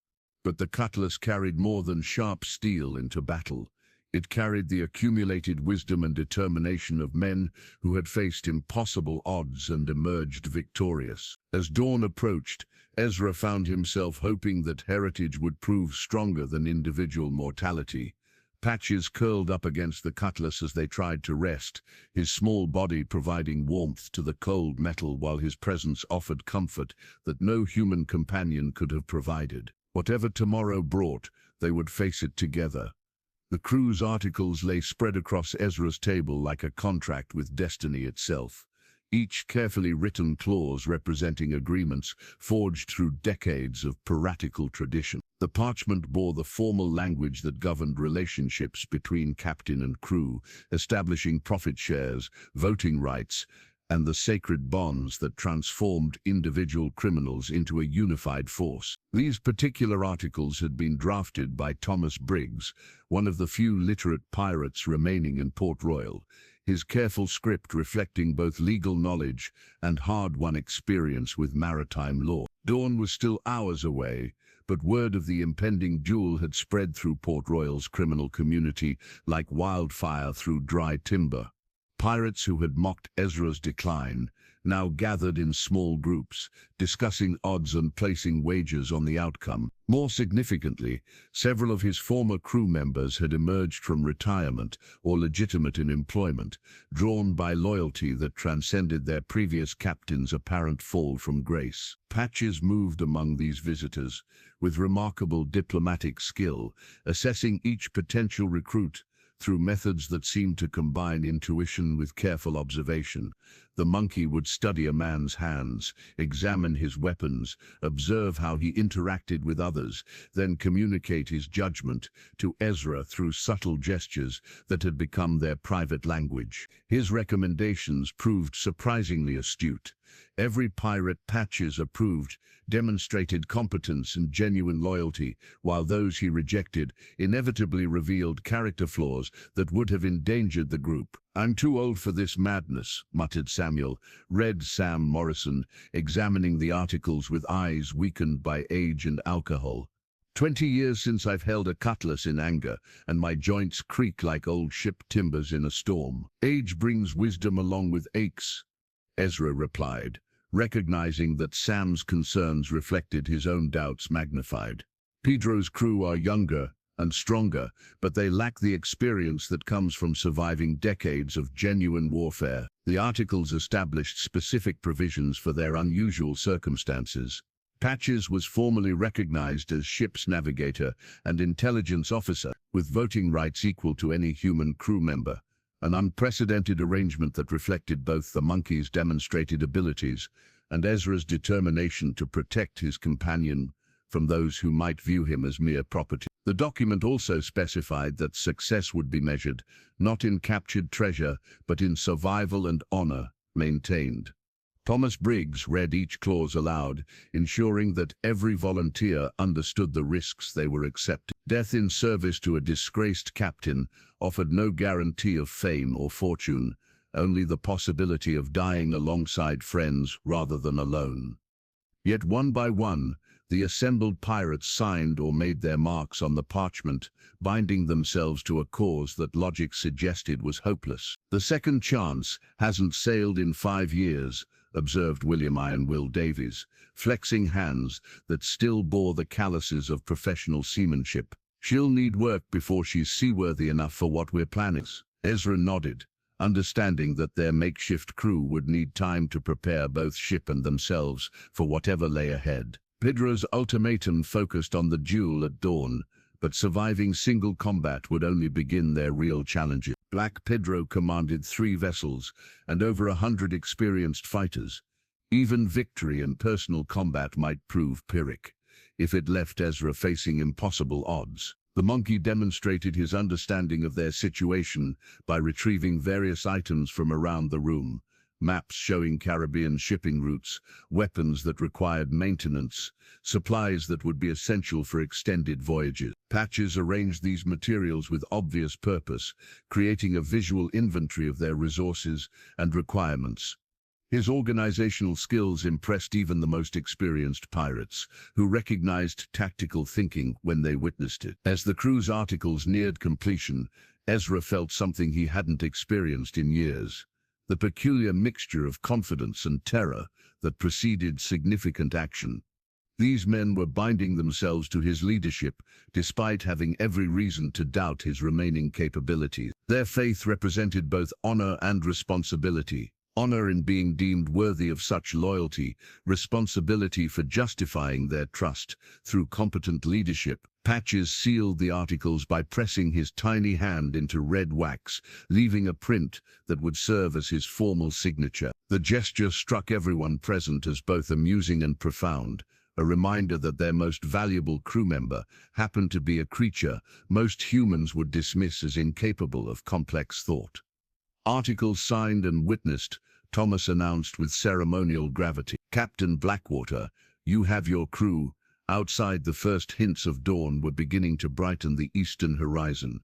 Speaker 1: But the cutlass carried more than sharp steel into battle. It carried the accumulated wisdom and determination of men who had faced impossible odds and emerged victorious. As dawn approached, Ezra found himself hoping that heritage would prove stronger than individual mortality. Patches curled up against the cutlass as they tried to rest, his small body providing warmth to the cold metal while his presence offered comfort that no human companion could have provided. Whatever tomorrow brought, they would face it together. The crew's articles lay spread across Ezra's table like a contract with destiny itself, each carefully written clause representing agreements forged through decades of piratical tradition. The parchment bore the formal language that governed relationships between captain and crew, establishing profit shares, voting rights, and the sacred bonds that transformed individual criminals into a unified force. These particular articles had been drafted by Thomas Briggs, one of the few literate pirates remaining in Port Royal. his careful script reflecting both legal knowledge and hard-won experience with maritime law. Dawn was still hours away, but word of the impending duel had spread through Port Royal's criminal community like wildfire through dry timber. Pirates who had mocked Ezra's decline now gathered in small groups, discussing odds and placing wagers on the outcome. More significantly, several of his former crew members had emerged from retirement or legitimate in employment, drawn by loyalty that transcended their previous captain's apparent fall from grace. Patches moved among these visitors, with remarkable diplomatic skill, assessing each potential recruit through methods that seemed to combine intuition with careful observation. The monkey would study a man's hands, examine his weapons, observe how he interacted with others, then communicate his judgment to Ezra through subtle gestures that had become their private language. His recommendations proved surprisingly astute. Every pirate Patches approved demonstrated competence and genuine loyalty, while those he rejected inevitably revealed character flaws that would have endangered the group. "I'm too old for this madness," muttered Samuel, read Sam Morrison, examining the articles with eyes weakened by age and alcohol. 20 years since I've held a cutlass in anger, and my joints creak like old ship timbers in a storm. Age brings wisdom along with aches, Ezra replied, recognizing that Sam's concerns reflected his own doubts magnified. Pedro's crew are younger and stronger, but they lack the experience that comes from surviving decades of genuine warfare. The articles established specific provisions for their unusual circumstances. Patches was formally recognized as ship's navigator and intelligence officer, with voting rights equal to any human crew member. An unprecedented arrangement that reflected both the monkey's demonstrated abilities and Ezra's determination to protect his companion from those who might view him as mere property. The document also specified that success would be measured, not in captured treasure, but in survival and honor maintained. Thomas Briggs read each clause aloud, ensuring that every volunteer understood the risks they were accepting. Death in service to a disgraced captain offered no guarantee of fame or fortune, only the possibility of dying alongside friends rather than alone. Yet one by one, the assembled pirates signed or made their marks on the parchment, binding themselves to a cause that logic suggested was hopeless. "The second chance hasn't sailed in 5 years, observed William Iron Will Davies, flexing hands that still bore the calluses of professional seamanship. "She'll need work before she's seaworthy enough for what we're planning." Ezra nodded, understanding that their makeshift crew would need time to prepare both ship and themselves for whatever lay ahead. Pedro's ultimatum focused on the duel at dawn, but surviving single combat would only begin their real challenges. Black Pedro commanded 3 vessels and over 100 experienced fighters. Even victory in personal combat might prove Pyrrhic, if it left Ezra facing impossible odds. The monkey demonstrated his understanding of their situation by retrieving various items from around the room. Maps showing Caribbean shipping routes, weapons that required maintenance, supplies that would be essential for extended voyages. Patches arranged these materials with obvious purpose, creating a visual inventory of their resources and requirements. His organizational skills impressed even the most experienced pirates, who recognized tactical thinking when they witnessed it. As the crew's articles neared completion, Ezra felt something he hadn't experienced in years: the peculiar mixture of confidence and terror that preceded significant action. These men were binding themselves to his leadership, despite having every reason to doubt his remaining capabilities. Their faith represented both honor and responsibility. Honor in being deemed worthy of such loyalty, responsibility for justifying their trust through competent leadership. Patches sealed the articles by pressing his tiny hand into red wax, leaving a print that would serve as his formal signature. The gesture struck everyone present as both amusing and profound, a reminder that their most valuable crew member happened to be a creature most humans would dismiss as incapable of complex thought. Articles signed and witnessed, Thomas announced with ceremonial gravity. "Captain Blackwater, you have your crew." Outside, the first hints of dawn were beginning to brighten the eastern horizon.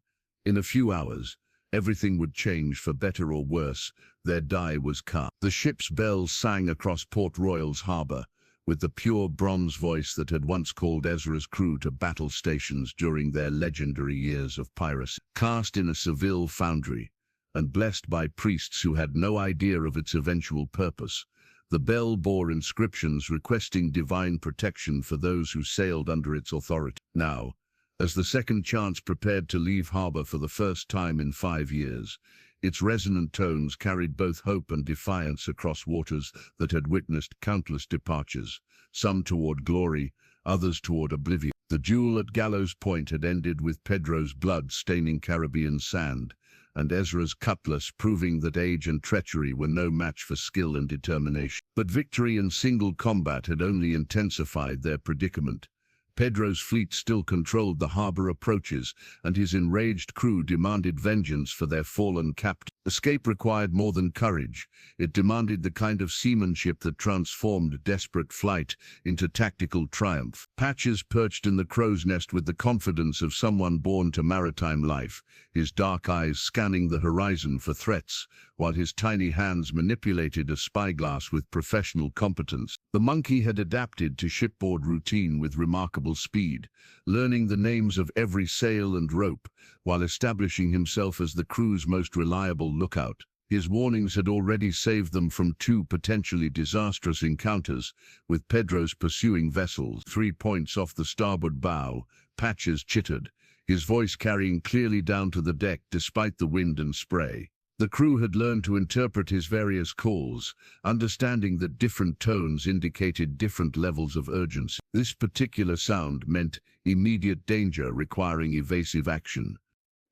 Speaker 1: In a few hours, Everything would change for better or worse. Their die was cast. The ship's bells sang across Port Royal's harbour, with the pure bronze voice that had once called Ezra's crew to battle stations during their legendary years of piracy. Cast in a Seville foundry, and blessed by priests who had no idea of its eventual purpose, the bell bore inscriptions requesting divine protection for those who sailed under its authority. Now, as the Second Chance prepared to leave harbour for the first time in 5 years, its resonant tones carried both hope and defiance across waters that had witnessed countless departures, some toward glory, others toward oblivion. The duel at Gallows Point had ended with Pedro's blood staining Caribbean sand, and Ezra's cutlass proving that age and treachery were no match for skill and determination. But victory in single combat had only intensified their predicament. Pedro's fleet still controlled the harbour approaches, and his enraged crew demanded vengeance for their fallen captain. Escape required more than courage. It demanded the kind of seamanship that transformed desperate flight into tactical triumph. Patches perched in the crow's nest with the confidence of someone born to maritime life, his dark eyes scanning the horizon for threats, while his tiny hands manipulated a spyglass with professional competence. The monkey had adapted to shipboard routine with remarkable speed, learning the names of every sail and rope, while establishing himself as the crew's most reliable lookout. His warnings had already saved them from 2 potentially disastrous encounters, with Pedro's pursuing vessels 3 points off the starboard bow. Patches chittered, his voice carrying clearly down to the deck despite the wind and spray. The crew had learned to interpret his various calls, understanding that different tones indicated different levels of urgency. This particular sound meant immediate danger requiring evasive action.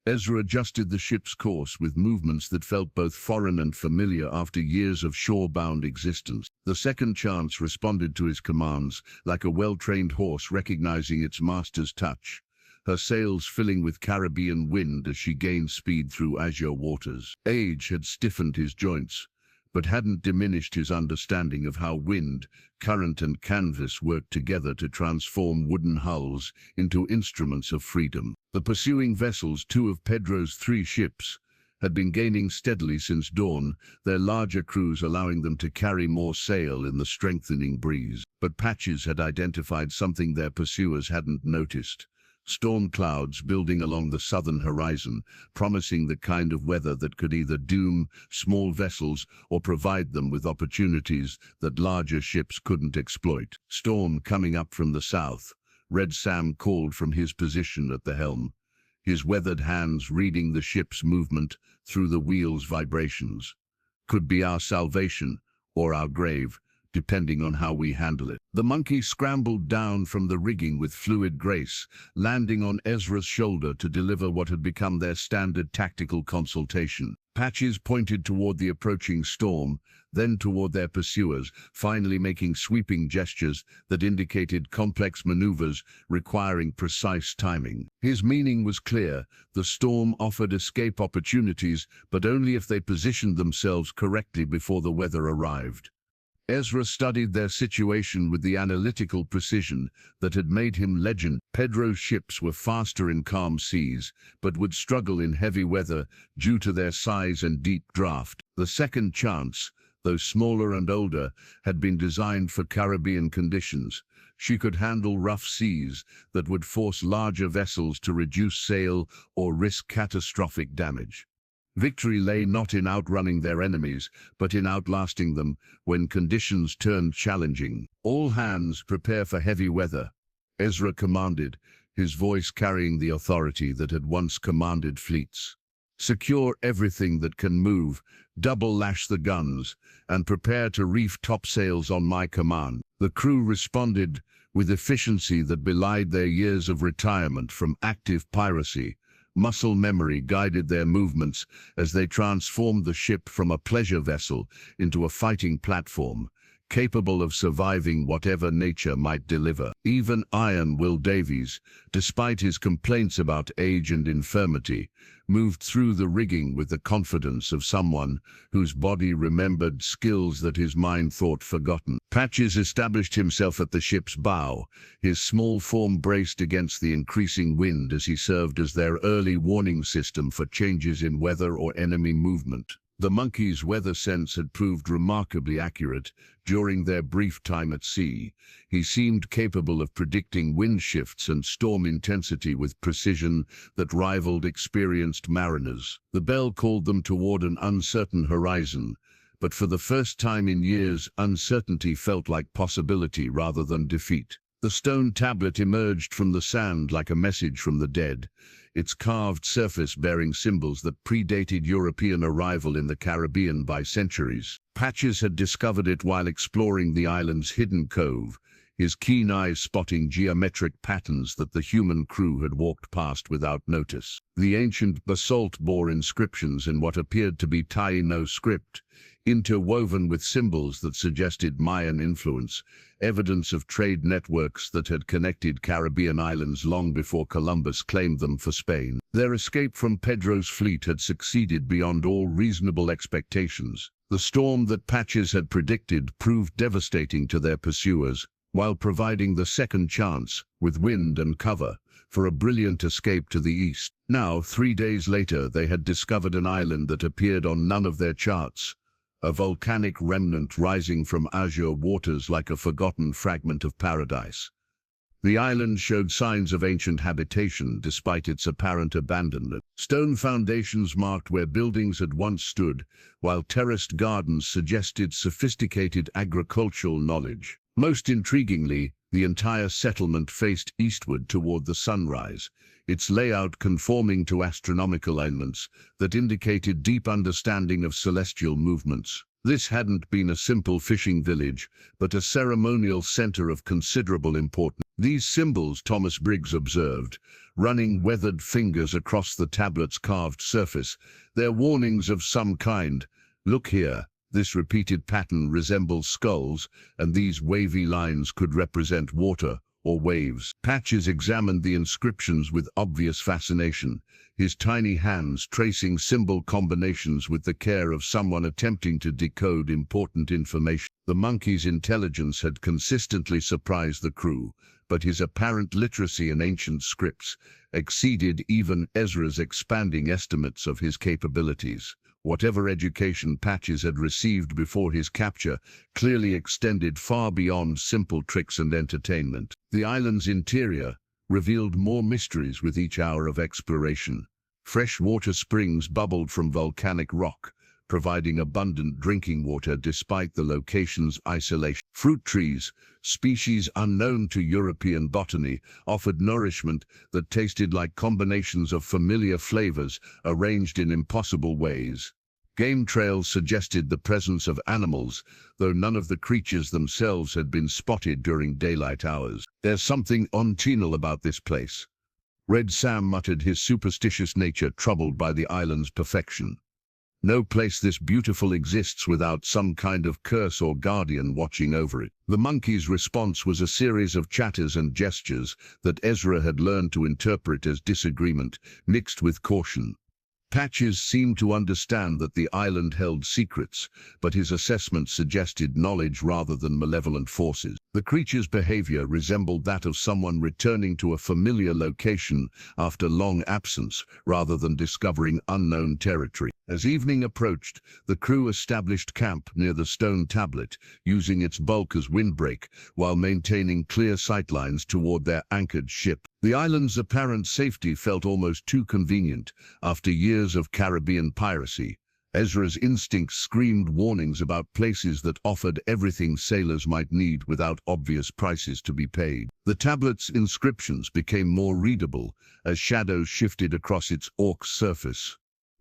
Speaker 1: Ezra adjusted the ship's course with movements that felt both foreign and familiar after years of shore-bound existence. The Second Chance responded to his commands like a well-trained horse recognizing its master's touch, her sails filling with Caribbean wind as she gained speed through azure waters. Age had stiffened his joints, but hadn't diminished his understanding of how wind, current and canvas worked together to transform wooden hulls into instruments of freedom. The pursuing vessels, 2 of Pedro's 3 ships, had been gaining steadily since dawn, their larger crews allowing them to carry more sail in the strengthening breeze. But Patches had identified something their pursuers hadn't noticed: storm clouds building along the southern horizon, promising the kind of weather that could either doom small vessels or provide them with opportunities that larger ships couldn't exploit. Storm coming up from the south, Red Sam called from his position at the helm, his weathered hands reading the ship's movement through the wheel's vibrations. Could be our salvation or our grave, depending on how we handle it. The monkey scrambled down from the rigging with fluid grace, landing on Ezra's shoulder to deliver what had become their standard tactical consultation. Patches pointed toward the approaching storm, then toward their pursuers, finally making sweeping gestures that indicated complex maneuvers requiring precise timing. His meaning was clear: the storm offered escape opportunities, but only if they positioned themselves correctly before the weather arrived. Ezra studied their situation with the analytical precision that had made him legend. Pedro's ships were faster in calm seas, but would struggle in heavy weather due to their size and deep draft. The Second Chance, though smaller and older, had been designed for Caribbean conditions. She could handle rough seas that would force larger vessels to reduce sail or risk catastrophic damage. Victory lay not in outrunning their enemies, but in outlasting them when conditions turned challenging. "All hands prepare for heavy weather," Ezra commanded, his voice carrying the authority that had once commanded fleets. "Secure everything that can move, double-lash the guns, and prepare to reef topsails on my command." The crew responded with efficiency that belied their years of retirement from active piracy. Muscle memory guided their movements as they transformed the ship from a pleasure vessel into a fighting platform, capable of surviving whatever nature might deliver. Even Iron Will Davies, despite his complaints about age and infirmity, moved through the rigging with the confidence of someone whose body remembered skills that his mind thought forgotten. Patches established himself at the ship's bow, his small form braced against the increasing wind as he served as their early warning system for changes in weather or enemy movement. The monkey's weather sense had proved remarkably accurate during their brief time at sea. He seemed capable of predicting wind shifts and storm intensity with precision that rivaled experienced mariners. The bell called them toward an uncertain horizon, but for the first time in years, uncertainty felt like possibility rather than defeat. The stone tablet emerged from the sand like a message from the dead, its carved surface bearing symbols that predated European arrival in the Caribbean by centuries. Patches had discovered it while exploring the island's hidden cove, his keen eyes spotting geometric patterns that the human crew had walked past without notice. The ancient basalt bore inscriptions in what appeared to be Taino script, interwoven with symbols that suggested Mayan influence, evidence of trade networks that had connected Caribbean islands long before Columbus claimed them for Spain. Their escape from Pedro's fleet had succeeded beyond all reasonable expectations. The storm that Patches had predicted proved devastating to their pursuers, while providing the second chance, with wind and cover, for a brilliant escape to the east. Now, 3 days later, they had discovered an island that appeared on none of their charts, a volcanic remnant rising from azure waters like a forgotten fragment of paradise. The island showed signs of ancient habitation despite its apparent abandonment. Stone foundations marked where buildings had once stood, while terraced gardens suggested sophisticated agricultural knowledge. Most intriguingly, the entire settlement faced eastward toward the sunrise, its layout conforming to astronomical elements that indicated deep understanding of celestial movements. This hadn't been a simple fishing village, but a ceremonial center of considerable importance. These symbols, Thomas Briggs observed, running weathered fingers across the tablet's carved surface, they're warnings of some kind. Look here. This repeated pattern resembles skulls, and these wavy lines could represent water or waves. Patches examined the inscriptions with obvious fascination, his tiny hands tracing symbol combinations with the care of someone attempting to decode important information. The monkey's intelligence had consistently surprised the crew, but his apparent literacy in ancient scripts exceeded even Ezra's expanding estimates of his capabilities. Whatever education Patches had received before his capture clearly extended far beyond simple tricks and entertainment. The island's interior revealed more mysteries with each hour of exploration. Fresh water springs bubbled from volcanic rock, providing abundant drinking water despite the location's isolation. Fruit trees, species unknown to European botany, offered nourishment that tasted like combinations of familiar flavors arranged in impossible ways. Game trails suggested the presence of animals, though none of the creatures themselves had been spotted during daylight hours. There's something autumnal about this place, Red Sam muttered, his superstitious nature troubled by the island's perfection. No place this beautiful exists without some kind of curse or guardian watching over it. The monkey's response was a series of chatters and gestures that Ezra had learned to interpret as disagreement, mixed with caution. Patches seemed to understand that the island held secrets, but his assessment suggested knowledge rather than malevolent forces. The creature's behavior resembled that of someone returning to a familiar location after long absence, rather than discovering unknown territory. As evening approached, the crew established camp near the stone tablet, using its bulk as windbreak, while maintaining clear sightlines toward their anchored ship. The island's apparent safety felt almost too convenient after years of Caribbean piracy. Ezra's instincts screamed warnings about places that offered everything sailors might need without obvious prices to be paid. The tablet's inscriptions became more readable as shadows shifted across its orc surface.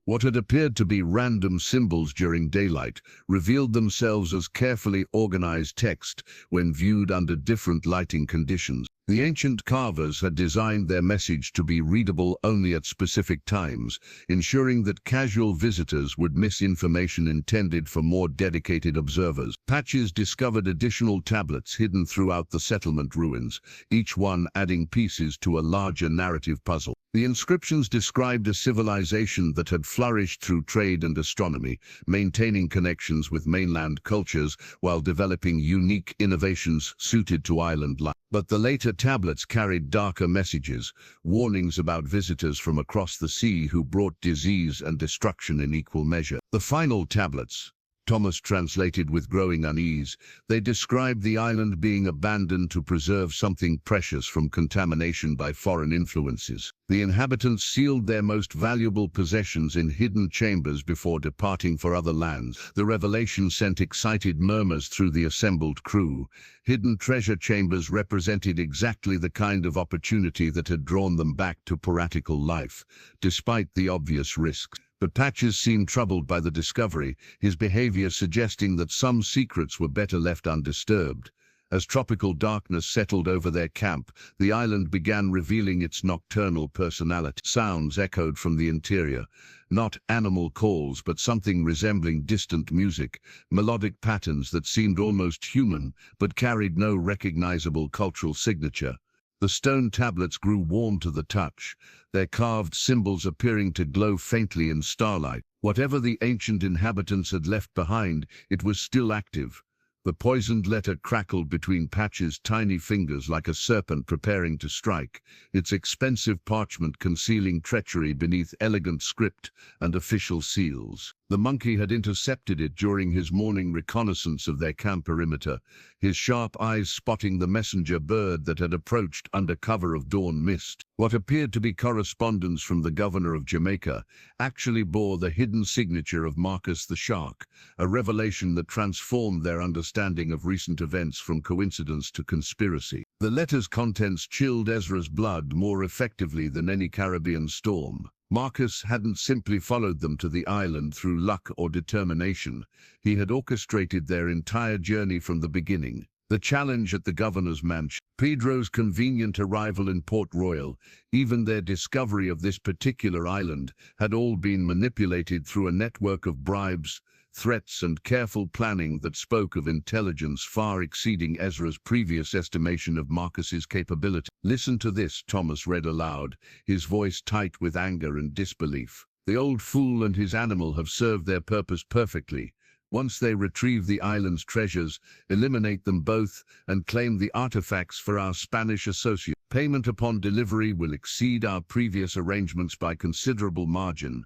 Speaker 1: What had appeared to be random symbols during daylight revealed themselves as carefully organized text when viewed under different lighting conditions. The ancient carvers had designed their message to be readable only at specific times, ensuring that casual visitors would miss information intended for more dedicated observers. Patches discovered additional tablets hidden throughout the settlement ruins, each one adding pieces to a larger narrative puzzle. The inscriptions described a civilization that had flourished through trade and astronomy, maintaining connections with mainland cultures while developing unique innovations suited to island life. But the later tablets carried darker messages, warnings about visitors from across the sea who brought disease and destruction in equal measure. The final tablets, Thomas translated with growing unease, they described the island being abandoned to preserve something precious from contamination by foreign influences. The inhabitants sealed their most valuable possessions in hidden chambers before departing for other lands. The revelation sent excited murmurs through the assembled crew. Hidden treasure chambers represented exactly the kind of opportunity that had drawn them back to piratical life, despite the obvious risks. But Patches seemed troubled by the discovery, his behavior suggesting that some secrets were better left undisturbed. As tropical darkness settled over their camp, the island began revealing its nocturnal personality. Sounds echoed from the interior, not animal calls but something resembling distant music, melodic patterns that seemed almost human but carried no recognizable cultural signature. The stone tablets grew warm to the touch, their carved symbols appearing to glow faintly in starlight. Whatever the ancient inhabitants had left behind, it was still active. The poisoned letter crackled between Patch's tiny fingers like a serpent preparing to strike, its expensive parchment concealing treachery beneath elegant script and official seals. The monkey had intercepted it during his morning reconnaissance of their camp perimeter, his sharp eyes spotting the messenger bird that had approached under cover of dawn mist. What appeared to be correspondence from the governor of Jamaica actually bore the hidden signature of Marcus the Shark, a revelation that transformed their understanding of recent events from coincidence to conspiracy. The letter's contents chilled Ezra's blood more effectively than any Caribbean storm. Marcus hadn't simply followed them to the island through luck or determination. He had orchestrated their entire journey from the beginning. The challenge at the governor's mansion, Pedro's convenient arrival in Port Royal, even their discovery of this particular island, had all been manipulated through a network of bribes, threats and careful planning that spoke of intelligence far exceeding Ezra's previous estimation of Marcus's capability. "Listen to this," Thomas read aloud, his voice tight with anger and disbelief. "The old fool and his animal have served their purpose perfectly. Once they retrieve the island's treasures, eliminate them both, and claim the artifacts for our Spanish associate. Payment upon delivery will exceed our previous arrangements by considerable margin."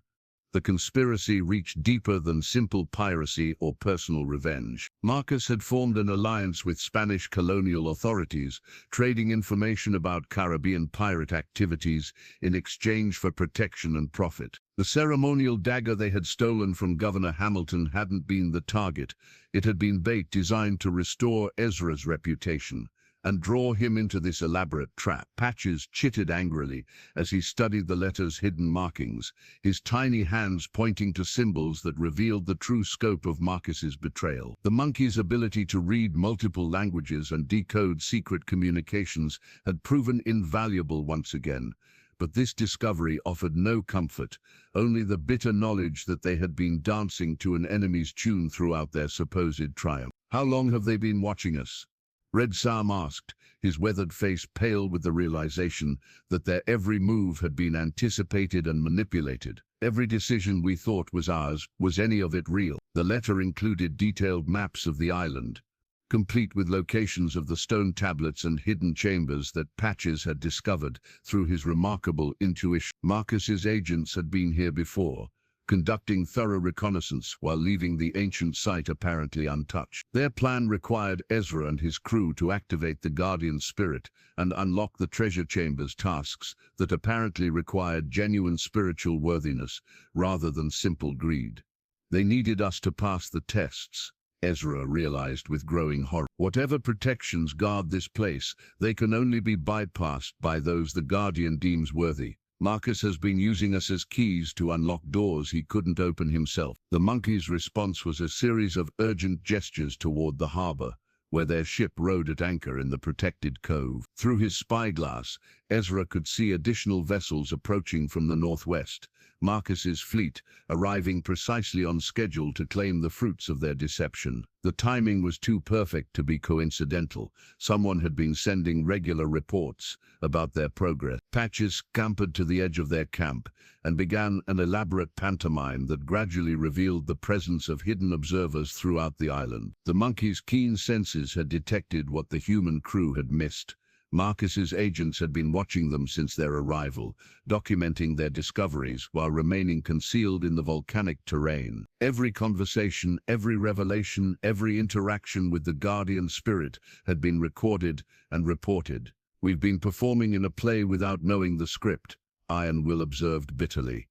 Speaker 1: The conspiracy reached deeper than simple piracy or personal revenge. Marcus had formed an alliance with Spanish colonial authorities, trading information about Caribbean pirate activities in exchange for protection and profit. The ceremonial dagger they had stolen from Governor Hamilton hadn't been the target. It had been bait designed to restore Ezra's reputation and draw him into this elaborate trap. Patches chittered angrily as he studied the letter's hidden markings, his tiny hands pointing to symbols that revealed the true scope of Marcus's betrayal. The monkey's ability to read multiple languages and decode secret communications had proven invaluable once again. But this discovery offered no comfort, only the bitter knowledge that they had been dancing to an enemy's tune throughout their supposed triumph. "How long have they been watching us?" Red Sam asked, his weathered face pale with the realization that their every move had been anticipated and manipulated. "Every decision we thought was ours. Was any of it real?" The letter included detailed maps of the island, complete with locations of the stone tablets and hidden chambers that Patches had discovered through his remarkable intuition. Marcus's agents had been here before, conducting thorough reconnaissance while leaving the ancient site apparently untouched. Their plan required Ezra and his crew to activate the Guardian Spirit and unlock the treasure chamber's tasks that apparently required genuine spiritual worthiness rather than simple greed. They needed us to pass the tests, Ezra realized with growing horror. Whatever protections guard this place, they can only be bypassed by those the Guardian deems worthy. Marcus has been using us as keys to unlock doors he couldn't open himself. The monkey's response was a series of urgent gestures toward the harbor, where their ship rode at anchor in the protected cove. Through his spyglass, Ezra could see additional vessels approaching from the northwest, Marcus's fleet arriving precisely on schedule to claim the fruits of their deception. The timing was too perfect to be coincidental. Someone had been sending regular reports about their progress. Patches scampered to the edge of their camp and began an elaborate pantomime that gradually revealed the presence of hidden observers throughout the island. The monkey's keen senses had detected what the human crew had missed. Marcus's agents had been watching them since their arrival, documenting their discoveries while remaining concealed in the volcanic terrain. Every conversation, every revelation, every interaction with the guardian spirit had been recorded and reported. "We've been performing in a play without knowing the script," Iron Will observed bitterly.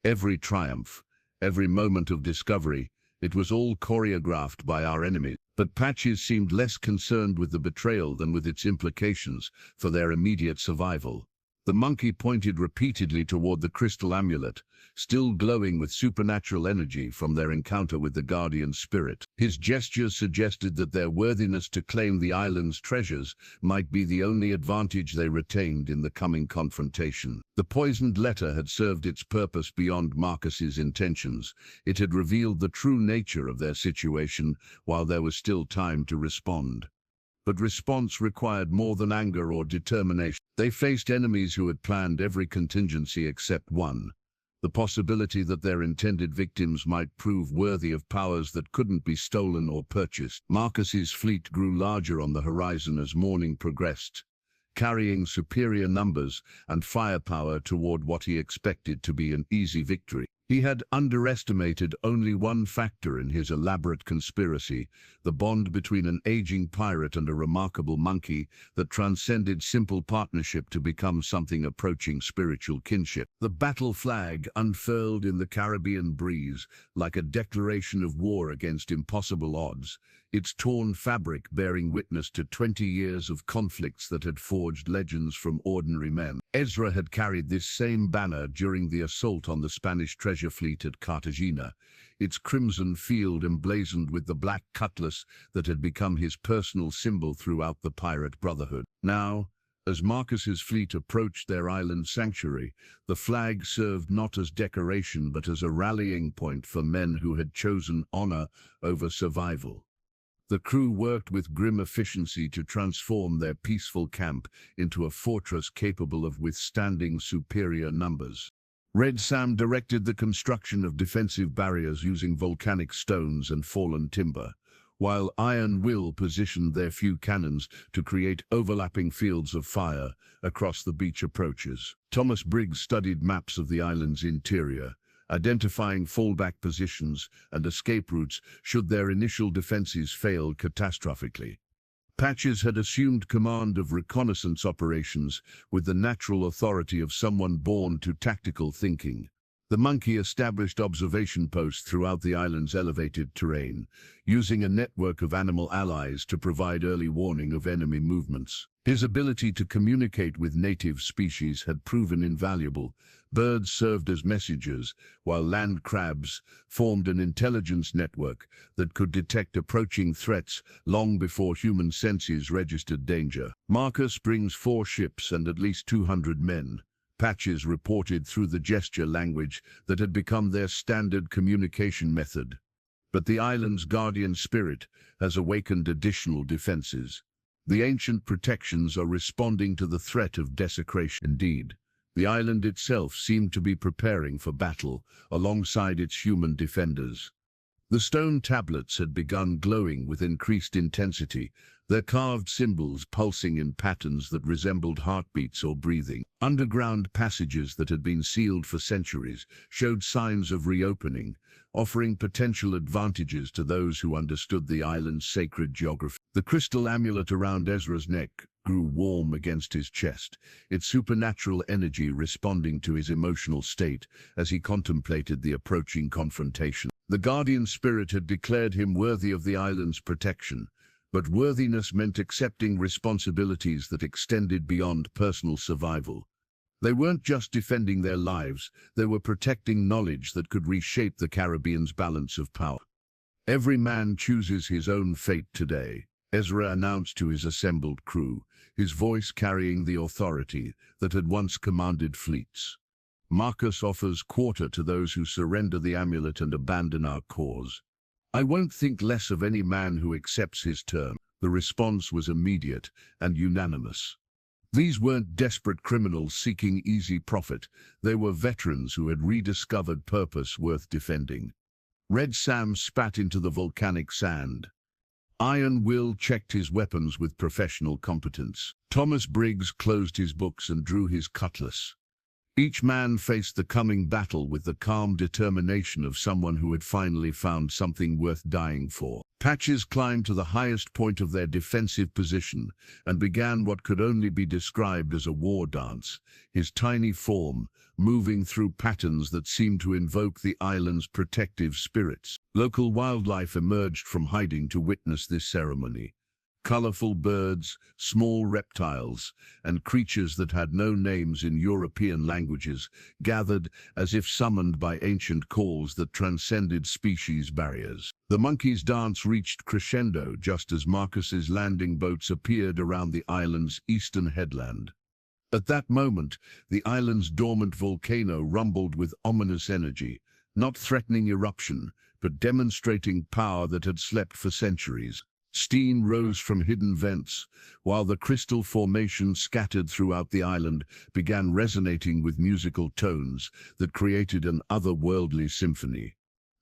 Speaker 1: Every triumph, every moment of discovery, it was all choreographed by our enemies. But Patches seemed less concerned with the betrayal than with its implications for their immediate survival. The monkey pointed repeatedly toward the crystal amulet, still glowing with supernatural energy from their encounter with the guardian spirit. His gestures suggested that their worthiness to claim the island's treasures might be the only advantage they retained in the coming confrontation. The poisoned letter had served its purpose beyond Marcus's intentions. It had revealed the true nature of their situation while there was still time to respond. But response required more than anger or determination. They faced enemies who had planned every contingency except one: the possibility that their intended victims might prove worthy of powers that couldn't be stolen or purchased. Marcus's fleet grew larger on the horizon as morning progressed, carrying superior numbers and firepower toward what he expected to be an easy victory. He had underestimated only one factor in his elaborate conspiracy: the bond between an aging pirate and a remarkable monkey that transcended simple partnership to become something approaching spiritual kinship. The battle flag unfurled in the Caribbean breeze like a declaration of war against impossible odds, its torn fabric bearing witness to 20 years of conflicts that had forged legends from ordinary men. Ezra had carried this same banner during the assault on the Spanish treasure fleet at Cartagena, its crimson field emblazoned with the black cutlass that had become his personal symbol throughout the pirate brotherhood. Now, as Marcus's fleet approached their island sanctuary, the flag served not as decoration but as a rallying point for men who had chosen honor over survival. The crew worked with grim efficiency to transform their peaceful camp into a fortress capable of withstanding superior numbers. Red Sam directed the construction of defensive barriers using volcanic stones and fallen timber, while Iron Will positioned their few cannons to create overlapping fields of fire across the beach approaches. Thomas Briggs studied maps of the island's interior, identifying fallback positions and escape routes should their initial defenses fail catastrophically. Patches had assumed command of reconnaissance operations with the natural authority of someone born to tactical thinking. The monkey established observation posts throughout the island's elevated terrain, using a network of animal allies to provide early warning of enemy movements. His ability to communicate with native species had proven invaluable. Birds served as messengers, while land crabs formed an intelligence network that could detect approaching threats long before human senses registered danger. Marcus brings 4 ships and at least 200 men, Patches reported through the gesture language that had become their standard communication method. But the island's guardian spirit has awakened additional defenses. The ancient protections are responding to the threat of desecration. Indeed, the island itself seemed to be preparing for battle alongside its human defenders. The stone tablets had begun glowing with increased intensity, their carved symbols pulsing in patterns that resembled heartbeats or breathing. Underground passages that had been sealed for centuries showed signs of reopening, offering potential advantages to those who understood the island's sacred geography. The crystal amulet around Ezra's neck grew warm against his chest, its supernatural energy responding to his emotional state as he contemplated the approaching confrontation. The guardian spirit had declared him worthy of the island's protection, but worthiness meant accepting responsibilities that extended beyond personal survival. They weren't just defending their lives, they were protecting knowledge that could reshape the Caribbean's balance of power. Every man chooses his own fate today, Ezra announced to his assembled crew, his voice carrying the authority that had once commanded fleets. "Marcus offers quarter to those who surrender the amulet and abandon our cause. I won't think less of any man who accepts his term." The response was immediate and unanimous. These weren't desperate criminals seeking easy profit. They were veterans who had rediscovered purpose worth defending. Red Sam spat into the volcanic sand. Iron Will checked his weapons with professional competence. Thomas Briggs closed his books and drew his cutlass. Each man faced the coming battle with the calm determination of someone who had finally found something worth dying for. Patches climbed to the highest point of their defensive position and began what could only be described as a war dance, his tiny form moving through patterns that seemed to invoke the island's protective spirits. Local wildlife emerged from hiding to witness this ceremony. Colorful birds, small reptiles, and creatures that had no names in European languages gathered as if summoned by ancient calls that transcended species barriers. The monkeys' dance reached crescendo just as Marcus's landing boats appeared around the island's eastern headland. At that moment, the island's dormant volcano rumbled with ominous energy, not threatening eruption, but demonstrating power that had slept for centuries. Steam rose from hidden vents, while the crystal formations scattered throughout the island began resonating with musical tones that created an otherworldly symphony.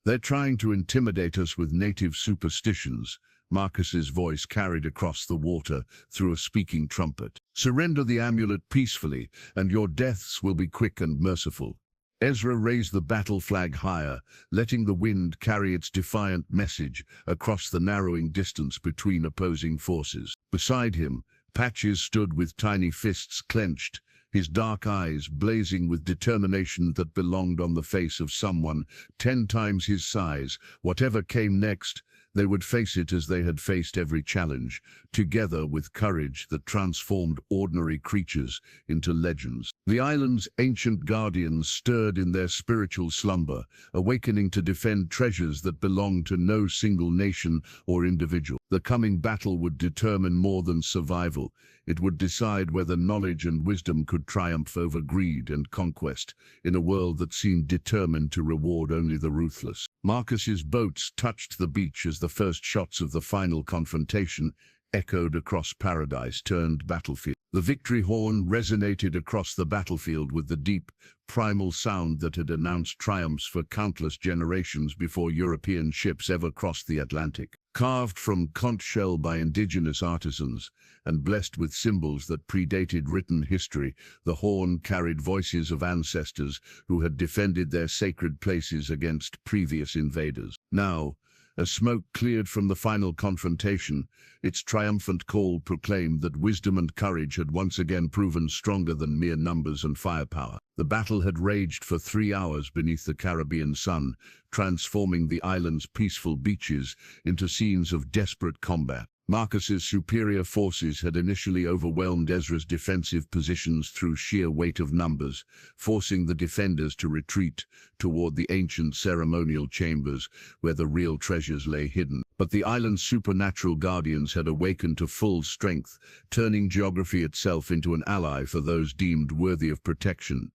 Speaker 1: "They're trying to intimidate us with native superstitions," Marcus's voice carried across the water through a speaking trumpet. "Surrender the amulet peacefully, and your deaths will be quick and merciful." Ezra raised the battle flag higher, letting the wind carry its defiant message across the narrowing distance between opposing forces. Beside him, Patches stood with tiny fists clenched, his dark eyes blazing with determination that belonged on the face of someone 10 times his size. Whatever came next, they would face it as they had faced every challenge, together with courage that transformed ordinary creatures into legends. The island's ancient guardians stirred in their spiritual slumber, awakening to defend treasures that belonged to no single nation or individual. The coming battle would determine more than survival. It would decide whether knowledge and wisdom could triumph over greed and conquest in a world that seemed determined to reward only the ruthless. Marcus's boats touched the beach as the first shots of the final confrontation echoed across paradise-turned battlefield. The victory horn resonated across the battlefield with the deep, primal sound that had announced triumphs for countless generations before European ships ever crossed the Atlantic. Carved from conch shell by indigenous artisans and blessed with symbols that predated written history, the horn carried voices of ancestors who had defended their sacred places against previous invaders. Now, as smoke cleared from the final confrontation, its triumphant call proclaimed that wisdom and courage had once again proven stronger than mere numbers and firepower. The battle had raged for 3 hours beneath the Caribbean sun, transforming the island's peaceful beaches into scenes of desperate combat. Marcus's superior forces had initially overwhelmed Ezra's defensive positions through sheer weight of numbers, forcing the defenders to retreat toward the ancient ceremonial chambers where the real treasures lay hidden. But the island's supernatural guardians had awakened to full strength, turning geography itself into an ally for those deemed worthy of protection.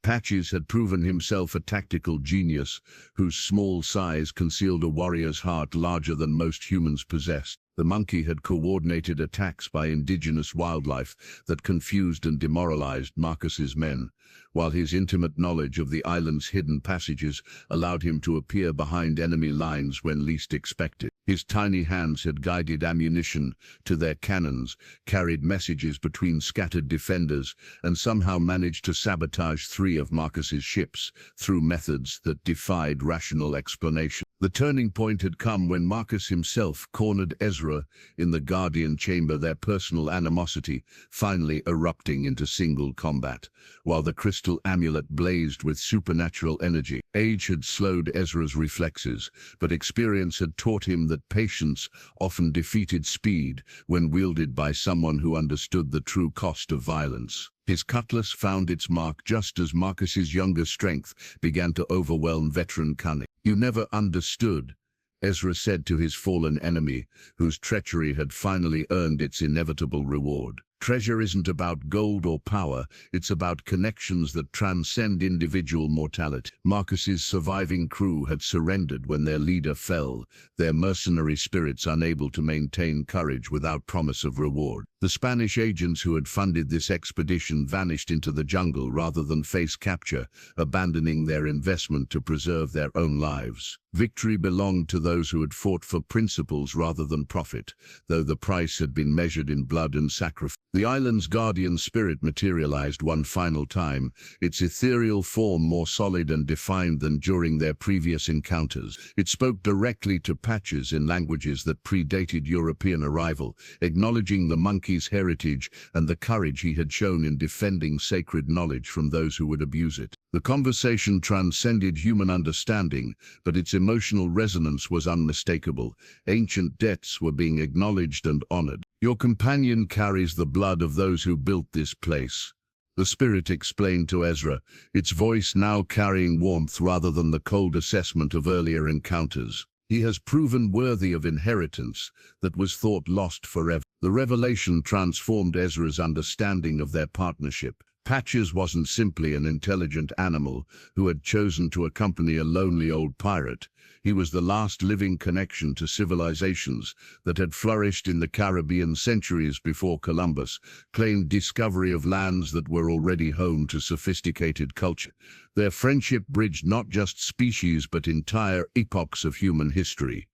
Speaker 1: Patches had proven himself a tactical genius, whose small size concealed a warrior's heart larger than most humans possessed. The monkey had coordinated attacks by indigenous wildlife that confused and demoralized Marcus's men, while his intimate knowledge of the island's hidden passages allowed him to appear behind enemy lines when least expected. His tiny hands had guided ammunition to their cannons, carried messages between scattered defenders, and somehow managed to sabotage 3 of Marcus's ships through methods that defied rational explanation. The turning point had come when Marcus himself cornered Ezra in the Guardian Chamber, their personal animosity finally erupting into single combat, while the crystal amulet blazed with supernatural energy. Age had slowed Ezra's reflexes, but experience had taught him that patience often defeated speed when wielded by someone who understood the true cost of violence. His cutlass found its mark just as Marcus's younger strength began to overwhelm veteran cunning. "You never understood," Ezra said to his fallen enemy, whose treachery had finally earned its inevitable reward. Treasure isn't about gold or power, it's about connections that transcend individual mortality. Marcus's surviving crew had surrendered when their leader fell, their mercenary spirits unable to maintain courage without promise of reward. The Spanish agents who had funded this expedition vanished into the jungle rather than face capture, abandoning their investment to preserve their own lives. Victory belonged to those who had fought for principles rather than profit, though the price had been measured in blood and sacrifice. The island's guardian spirit materialized one final time, its ethereal form more solid and defined than during their previous encounters. It spoke directly to Patches in languages that predated European arrival, acknowledging the monkey's heritage and the courage he had shown in defending sacred knowledge from those who would abuse it. The conversation transcended human understanding, but its emotional resonance was unmistakable. Ancient debts were being acknowledged and honored. Your companion carries the blood of those who built this place, the spirit explained to Ezra, its voice now carrying warmth rather than the cold assessment of earlier encounters. He has proven worthy of inheritance that was thought lost forever. The revelation transformed Ezra's understanding of their partnership. Patches wasn't simply an intelligent animal who had chosen to accompany a lonely old pirate. He was the last living connection to civilizations that had flourished in the Caribbean centuries before Columbus claimed discovery of lands that were already home to sophisticated culture. Their friendship bridged not just species but entire epochs of human history.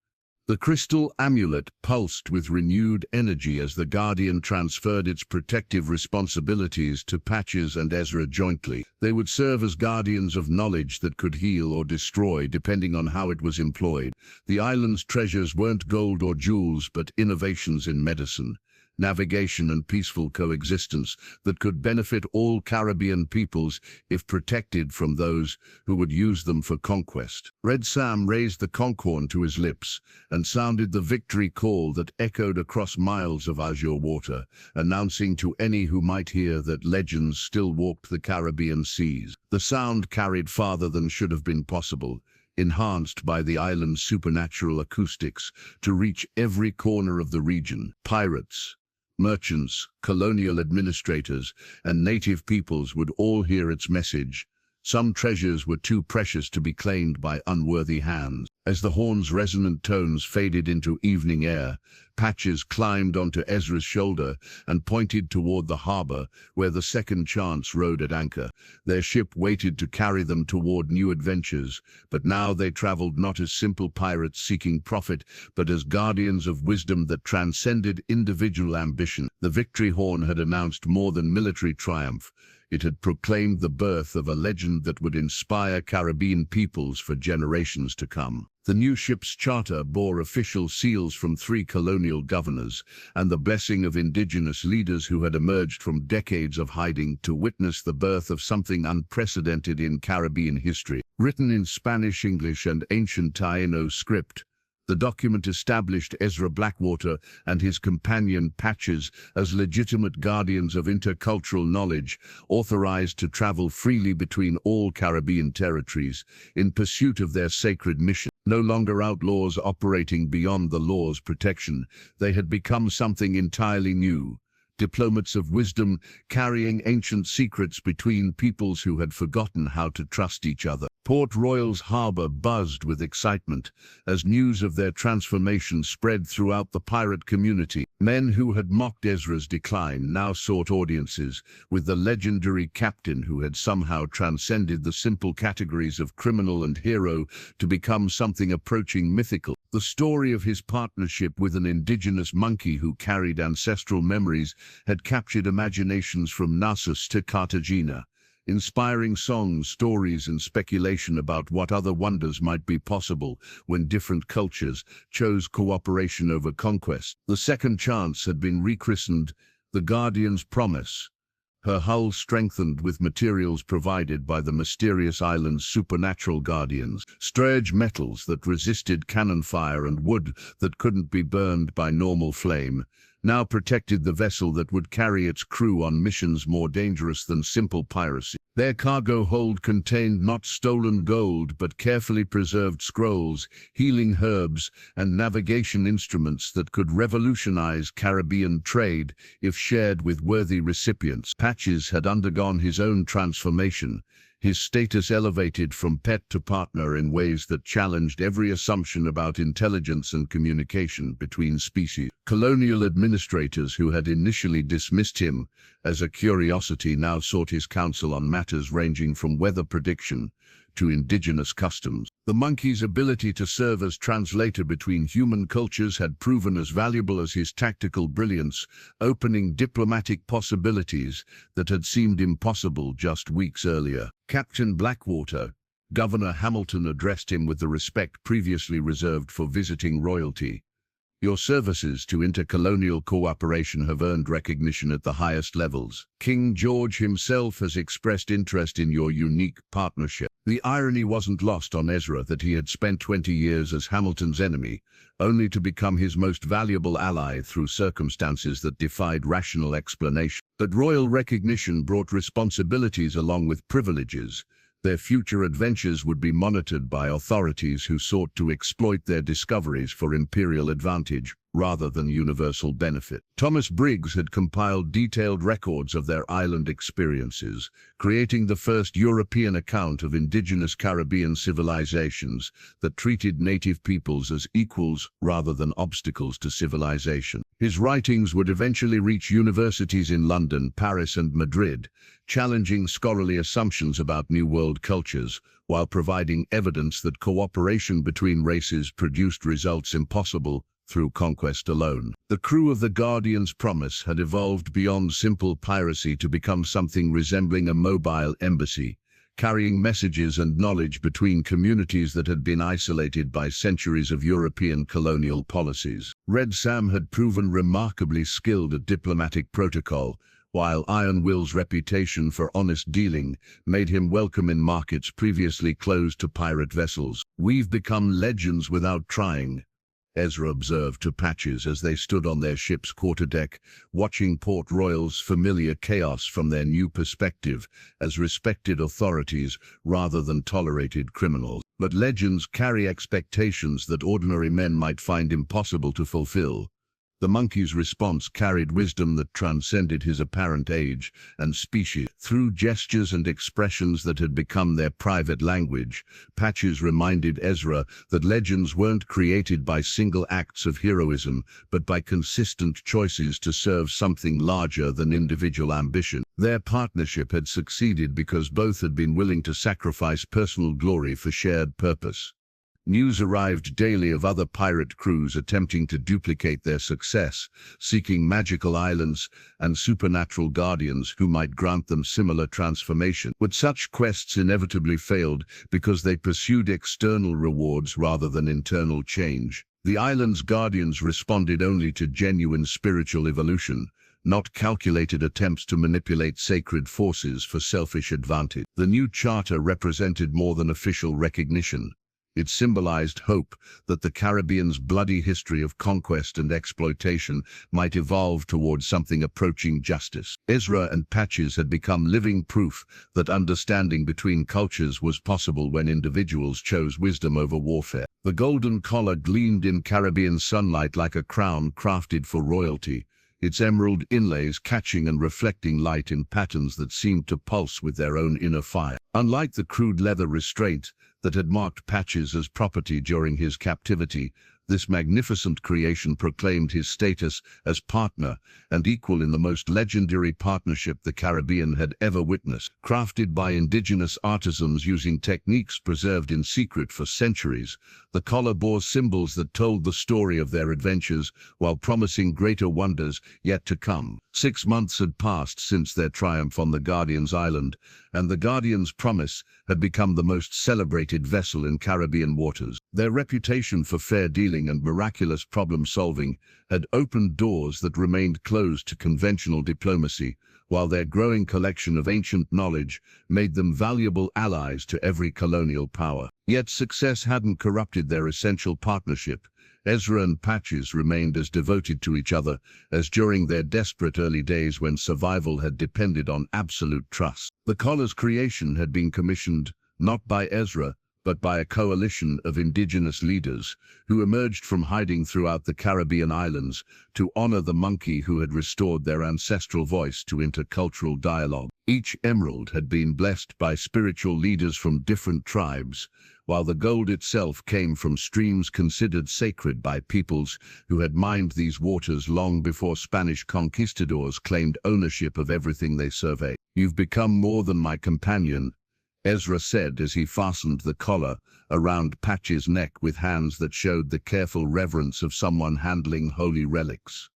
Speaker 1: The crystal amulet pulsed with renewed energy as the Guardian transferred its protective responsibilities to Patches and Ezra jointly. They would serve as guardians of knowledge that could heal or destroy depending on how it was employed. The island's treasures weren't gold or jewels but innovations in medicine, navigation and peaceful coexistence that could benefit all Caribbean peoples if protected from those who would use them for conquest. Red Sam raised the conchorn to his lips and sounded the victory call that echoed across miles of azure water, announcing to any who might hear that legends still walked the Caribbean seas. The sound carried farther than should have been possible, enhanced by the island's supernatural acoustics, to reach every corner of the region. Pirates, merchants, colonial administrators, and native peoples would all hear its message. Some treasures were too precious to be claimed by unworthy hands. As the horn's resonant tones faded into evening air, Patches climbed onto Ezra's shoulder and pointed toward the harbor where the Second Chance rode at anchor. Their ship waited to carry them toward new adventures, but now they traveled not as simple pirates seeking profit, but as guardians of wisdom that transcended individual ambition. The victory horn had announced more than military triumph. It had proclaimed the birth of a legend that would inspire Caribbean peoples for generations to come. The new ship's charter bore official seals from 3 colonial governors and the blessing of indigenous leaders who had emerged from decades of hiding to witness the birth of something unprecedented in Caribbean history. Written in Spanish, English, and ancient Taino script, the document established Ezra Blackwater and his companion Patches as legitimate guardians of intercultural knowledge, authorized to travel freely between all Caribbean territories in pursuit of their sacred mission. No longer outlaws operating beyond the law's protection, they had become something entirely new. Diplomats of wisdom carrying ancient secrets between peoples who had forgotten how to trust each other. Port Royal's harbor buzzed with excitement as news of their transformation spread throughout the pirate community. Men who had mocked Ezra's decline now sought audiences with the legendary captain who had somehow transcended the simple categories of criminal and hero to become something approaching mythical. The story of his partnership with an indigenous monkey who carried ancestral memories had captured imaginations from Nasus to Cartagena, inspiring songs, stories, and speculation about what other wonders might be possible when different cultures chose cooperation over conquest. The Second Chance had been rechristened the Guardian's Promise, her hull strengthened with materials provided by the mysterious island's supernatural guardians. Strange metals that resisted cannon fire and wood that couldn't be burned by normal flame now protected the vessel that would carry its crew on missions more dangerous than simple piracy. Their cargo hold contained not stolen gold but carefully preserved scrolls, healing herbs, and navigation instruments that could revolutionize Caribbean trade if shared with worthy recipients. Patches had undergone his own transformation, his status elevated from pet to partner in ways that challenged every assumption about intelligence and communication between species. Colonial administrators who had initially dismissed him as a curiosity now sought his counsel on matters ranging from weather prediction to indigenous customs. The monkey's ability to serve as translator between human cultures had proven as valuable as his tactical brilliance, opening diplomatic possibilities that had seemed impossible just weeks earlier. Captain Blackwater, Governor Hamilton addressed him with the respect previously reserved for visiting royalty. Your services to intercolonial cooperation have earned recognition at the highest levels. King George himself has expressed interest in your unique partnership. The irony wasn't lost on Ezra that he had spent 20 years as Hamilton's enemy, only to become his most valuable ally through circumstances that defied rational explanation. But royal recognition brought responsibilities along with privileges. Their future adventures would be monitored by authorities who sought to exploit their discoveries for imperial advantage rather than universal benefit. Thomas Briggs had compiled detailed records of their island experiences, creating the first European account of indigenous Caribbean civilizations that treated native peoples as equals rather than obstacles to civilization. His writings would eventually reach universities in London, Paris, and Madrid, challenging scholarly assumptions about New World cultures, while providing evidence that cooperation between races produced results impossible through conquest alone. The crew of the Guardian's Promise had evolved beyond simple piracy to become something resembling a mobile embassy, carrying messages and knowledge between communities that had been isolated by centuries of European colonial policies. Red Sam had proven remarkably skilled at diplomatic protocol, while Iron Will's reputation for honest dealing made him welcome in markets previously closed to pirate vessels. "We've become legends without trying," Ezra observed to Patches as they stood on their ship's quarterdeck, watching Port Royal's familiar chaos from their new perspective as respected authorities rather than tolerated criminals. But legends carry expectations that ordinary men might find impossible to fulfill. The monkey's response carried wisdom that transcended his apparent age and species. Through gestures and expressions that had become their private language, Patches reminded Ezra that legends weren't created by single acts of heroism, but by consistent choices to serve something larger than individual ambition. Their partnership had succeeded because both had been willing to sacrifice personal glory for shared purpose. News arrived daily of other pirate crews attempting to duplicate their success, seeking magical islands and supernatural guardians who might grant them similar transformation. But such quests inevitably failed because they pursued external rewards rather than internal change. The island's guardians responded only to genuine spiritual evolution, not calculated attempts to manipulate sacred forces for selfish advantage. The new charter represented more than official recognition. It symbolized hope that the Caribbean's bloody history of conquest and exploitation might evolve towards something approaching justice. Ezra and Patches had become living proof that understanding between cultures was possible when individuals chose wisdom over warfare. The golden collar gleamed in Caribbean sunlight like a crown crafted for royalty, its emerald inlays catching and reflecting light in patterns that seemed to pulse with their own inner fire. Unlike the crude leather restraint that had marked Patches as property during his captivity, this magnificent creation proclaimed his status as partner and equal in the most legendary partnership the Caribbean had ever witnessed. Crafted by indigenous artisans using techniques preserved in secret for centuries, the collar bore symbols that told the story of their adventures while promising greater wonders yet to come. 6 months had passed since their triumph on the Guardian's Island, and the Guardian's Promise had become the most celebrated vessel in Caribbean waters. Their reputation for fair dealing and miraculous problem-solving had opened doors that remained closed to conventional diplomacy, while their growing collection of ancient knowledge made them valuable allies to every colonial power. Yet success hadn't corrupted their essential partnership. Ezra and Patches remained as devoted to each other as during their desperate early days when survival had depended on absolute trust. The collar's creation had been commissioned not by Ezra, but by a coalition of indigenous leaders who emerged from hiding throughout the Caribbean islands to honor the monkey who had restored their ancestral voice to intercultural dialogue. Each emerald had been blessed by spiritual leaders from different tribes, while the gold itself came from streams considered sacred by peoples who had mined these waters long before Spanish conquistadors claimed ownership of everything they surveyed. "You've become more than my companion," Ezra said as he fastened the collar around Patch's neck with hands that showed the careful reverence of someone handling holy relics.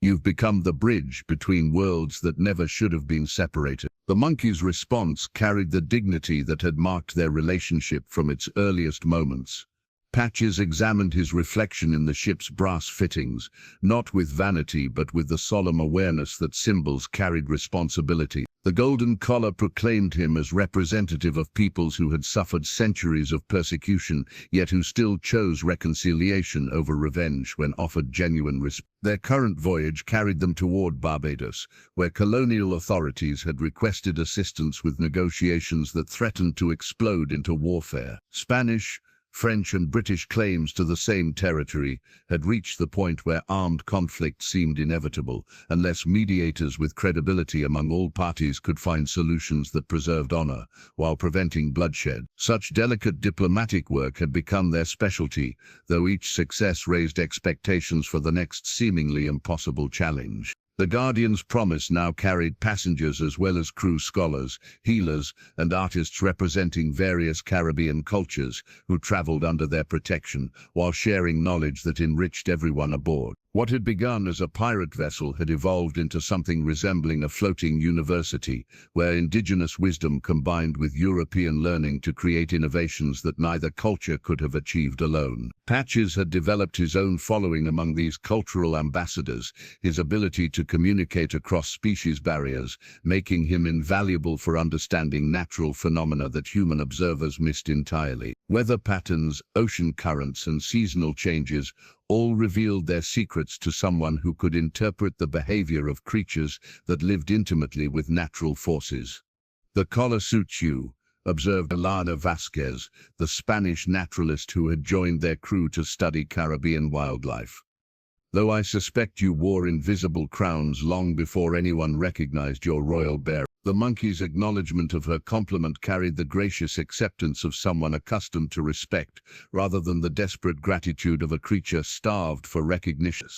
Speaker 1: "You've become the bridge between worlds that never should have been separated." The monkey's response carried the dignity that had marked their relationship from its earliest moments. Patches examined his reflection in the ship's brass fittings, not with vanity but with the solemn awareness that symbols carried responsibility. The golden collar proclaimed him as representative of peoples who had suffered centuries of persecution, yet who still chose reconciliation over revenge when offered genuine respect. Their current voyage carried them toward Barbados, where colonial authorities had requested assistance with negotiations that threatened to explode into warfare. Spanish, French and British claims to the same territory had reached the point where armed conflict seemed inevitable, unless mediators with credibility among all parties could find solutions that preserved honor, while preventing bloodshed. Such delicate diplomatic work had become their specialty, though each success raised expectations for the next seemingly impossible challenge. The Guardian's promise now carried passengers as well as crew scholars, healers, and artists representing various Caribbean cultures who traveled under their protection, while sharing knowledge that enriched everyone aboard. What had begun as a pirate vessel had evolved into something resembling a floating university, where indigenous wisdom combined with European learning to create innovations that neither culture could have achieved alone. Patches had developed his own following among these cultural ambassadors, his ability to communicate across species barriers, making him invaluable for understanding natural phenomena that human observers missed entirely. Weather patterns, ocean currents, and seasonal changes all revealed their secrets to someone who could interpret the behavior of creatures that lived intimately with natural forces. "The collar suits you," observed Alana Vasquez, the Spanish naturalist who had joined their crew to study Caribbean wildlife. "Though I suspect you wore invisible crowns long before anyone recognized your royal bearer." The monkey's acknowledgement of her compliment carried the gracious acceptance of someone accustomed to respect, rather than the desperate gratitude of a creature starved for recognition.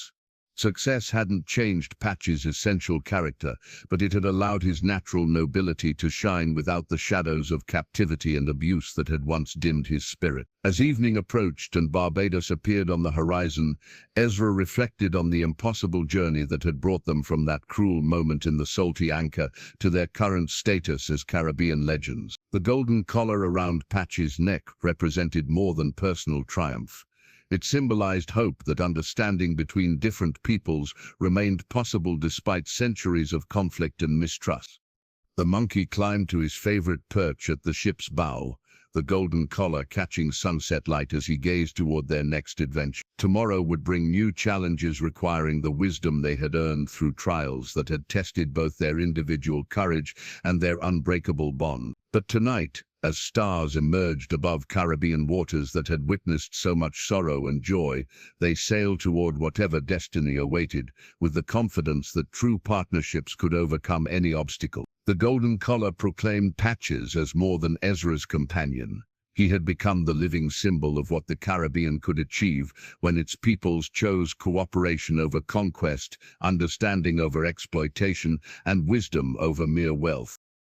Speaker 1: Success hadn't changed Patch's essential character, but it had allowed his natural nobility to shine without the shadows of captivity and abuse that had once dimmed his spirit. As evening approached and Barbados appeared on the horizon, Ezra reflected on the impossible journey that had brought them from that cruel moment in the salty anchor to their current status as Caribbean legends. The golden collar around Patch's neck represented more than personal triumph. It symbolized hope that understanding between different peoples remained possible despite centuries of conflict and mistrust. The monkey climbed to his favorite perch at the ship's bow, the golden collar catching sunset light as he gazed toward their next adventure. Tomorrow would bring new challenges requiring the wisdom they had earned through trials that had tested both their individual courage and their unbreakable bond. But tonight, as stars emerged above Caribbean waters that had witnessed so much sorrow and joy, they sailed toward whatever destiny awaited, with the confidence that true partnerships could overcome any obstacle. The golden collar proclaimed Patches as more than Ezra's companion. He had become the living symbol of what the Caribbean could achieve when its peoples chose cooperation over conquest, understanding over exploitation, and wisdom over mere wealth.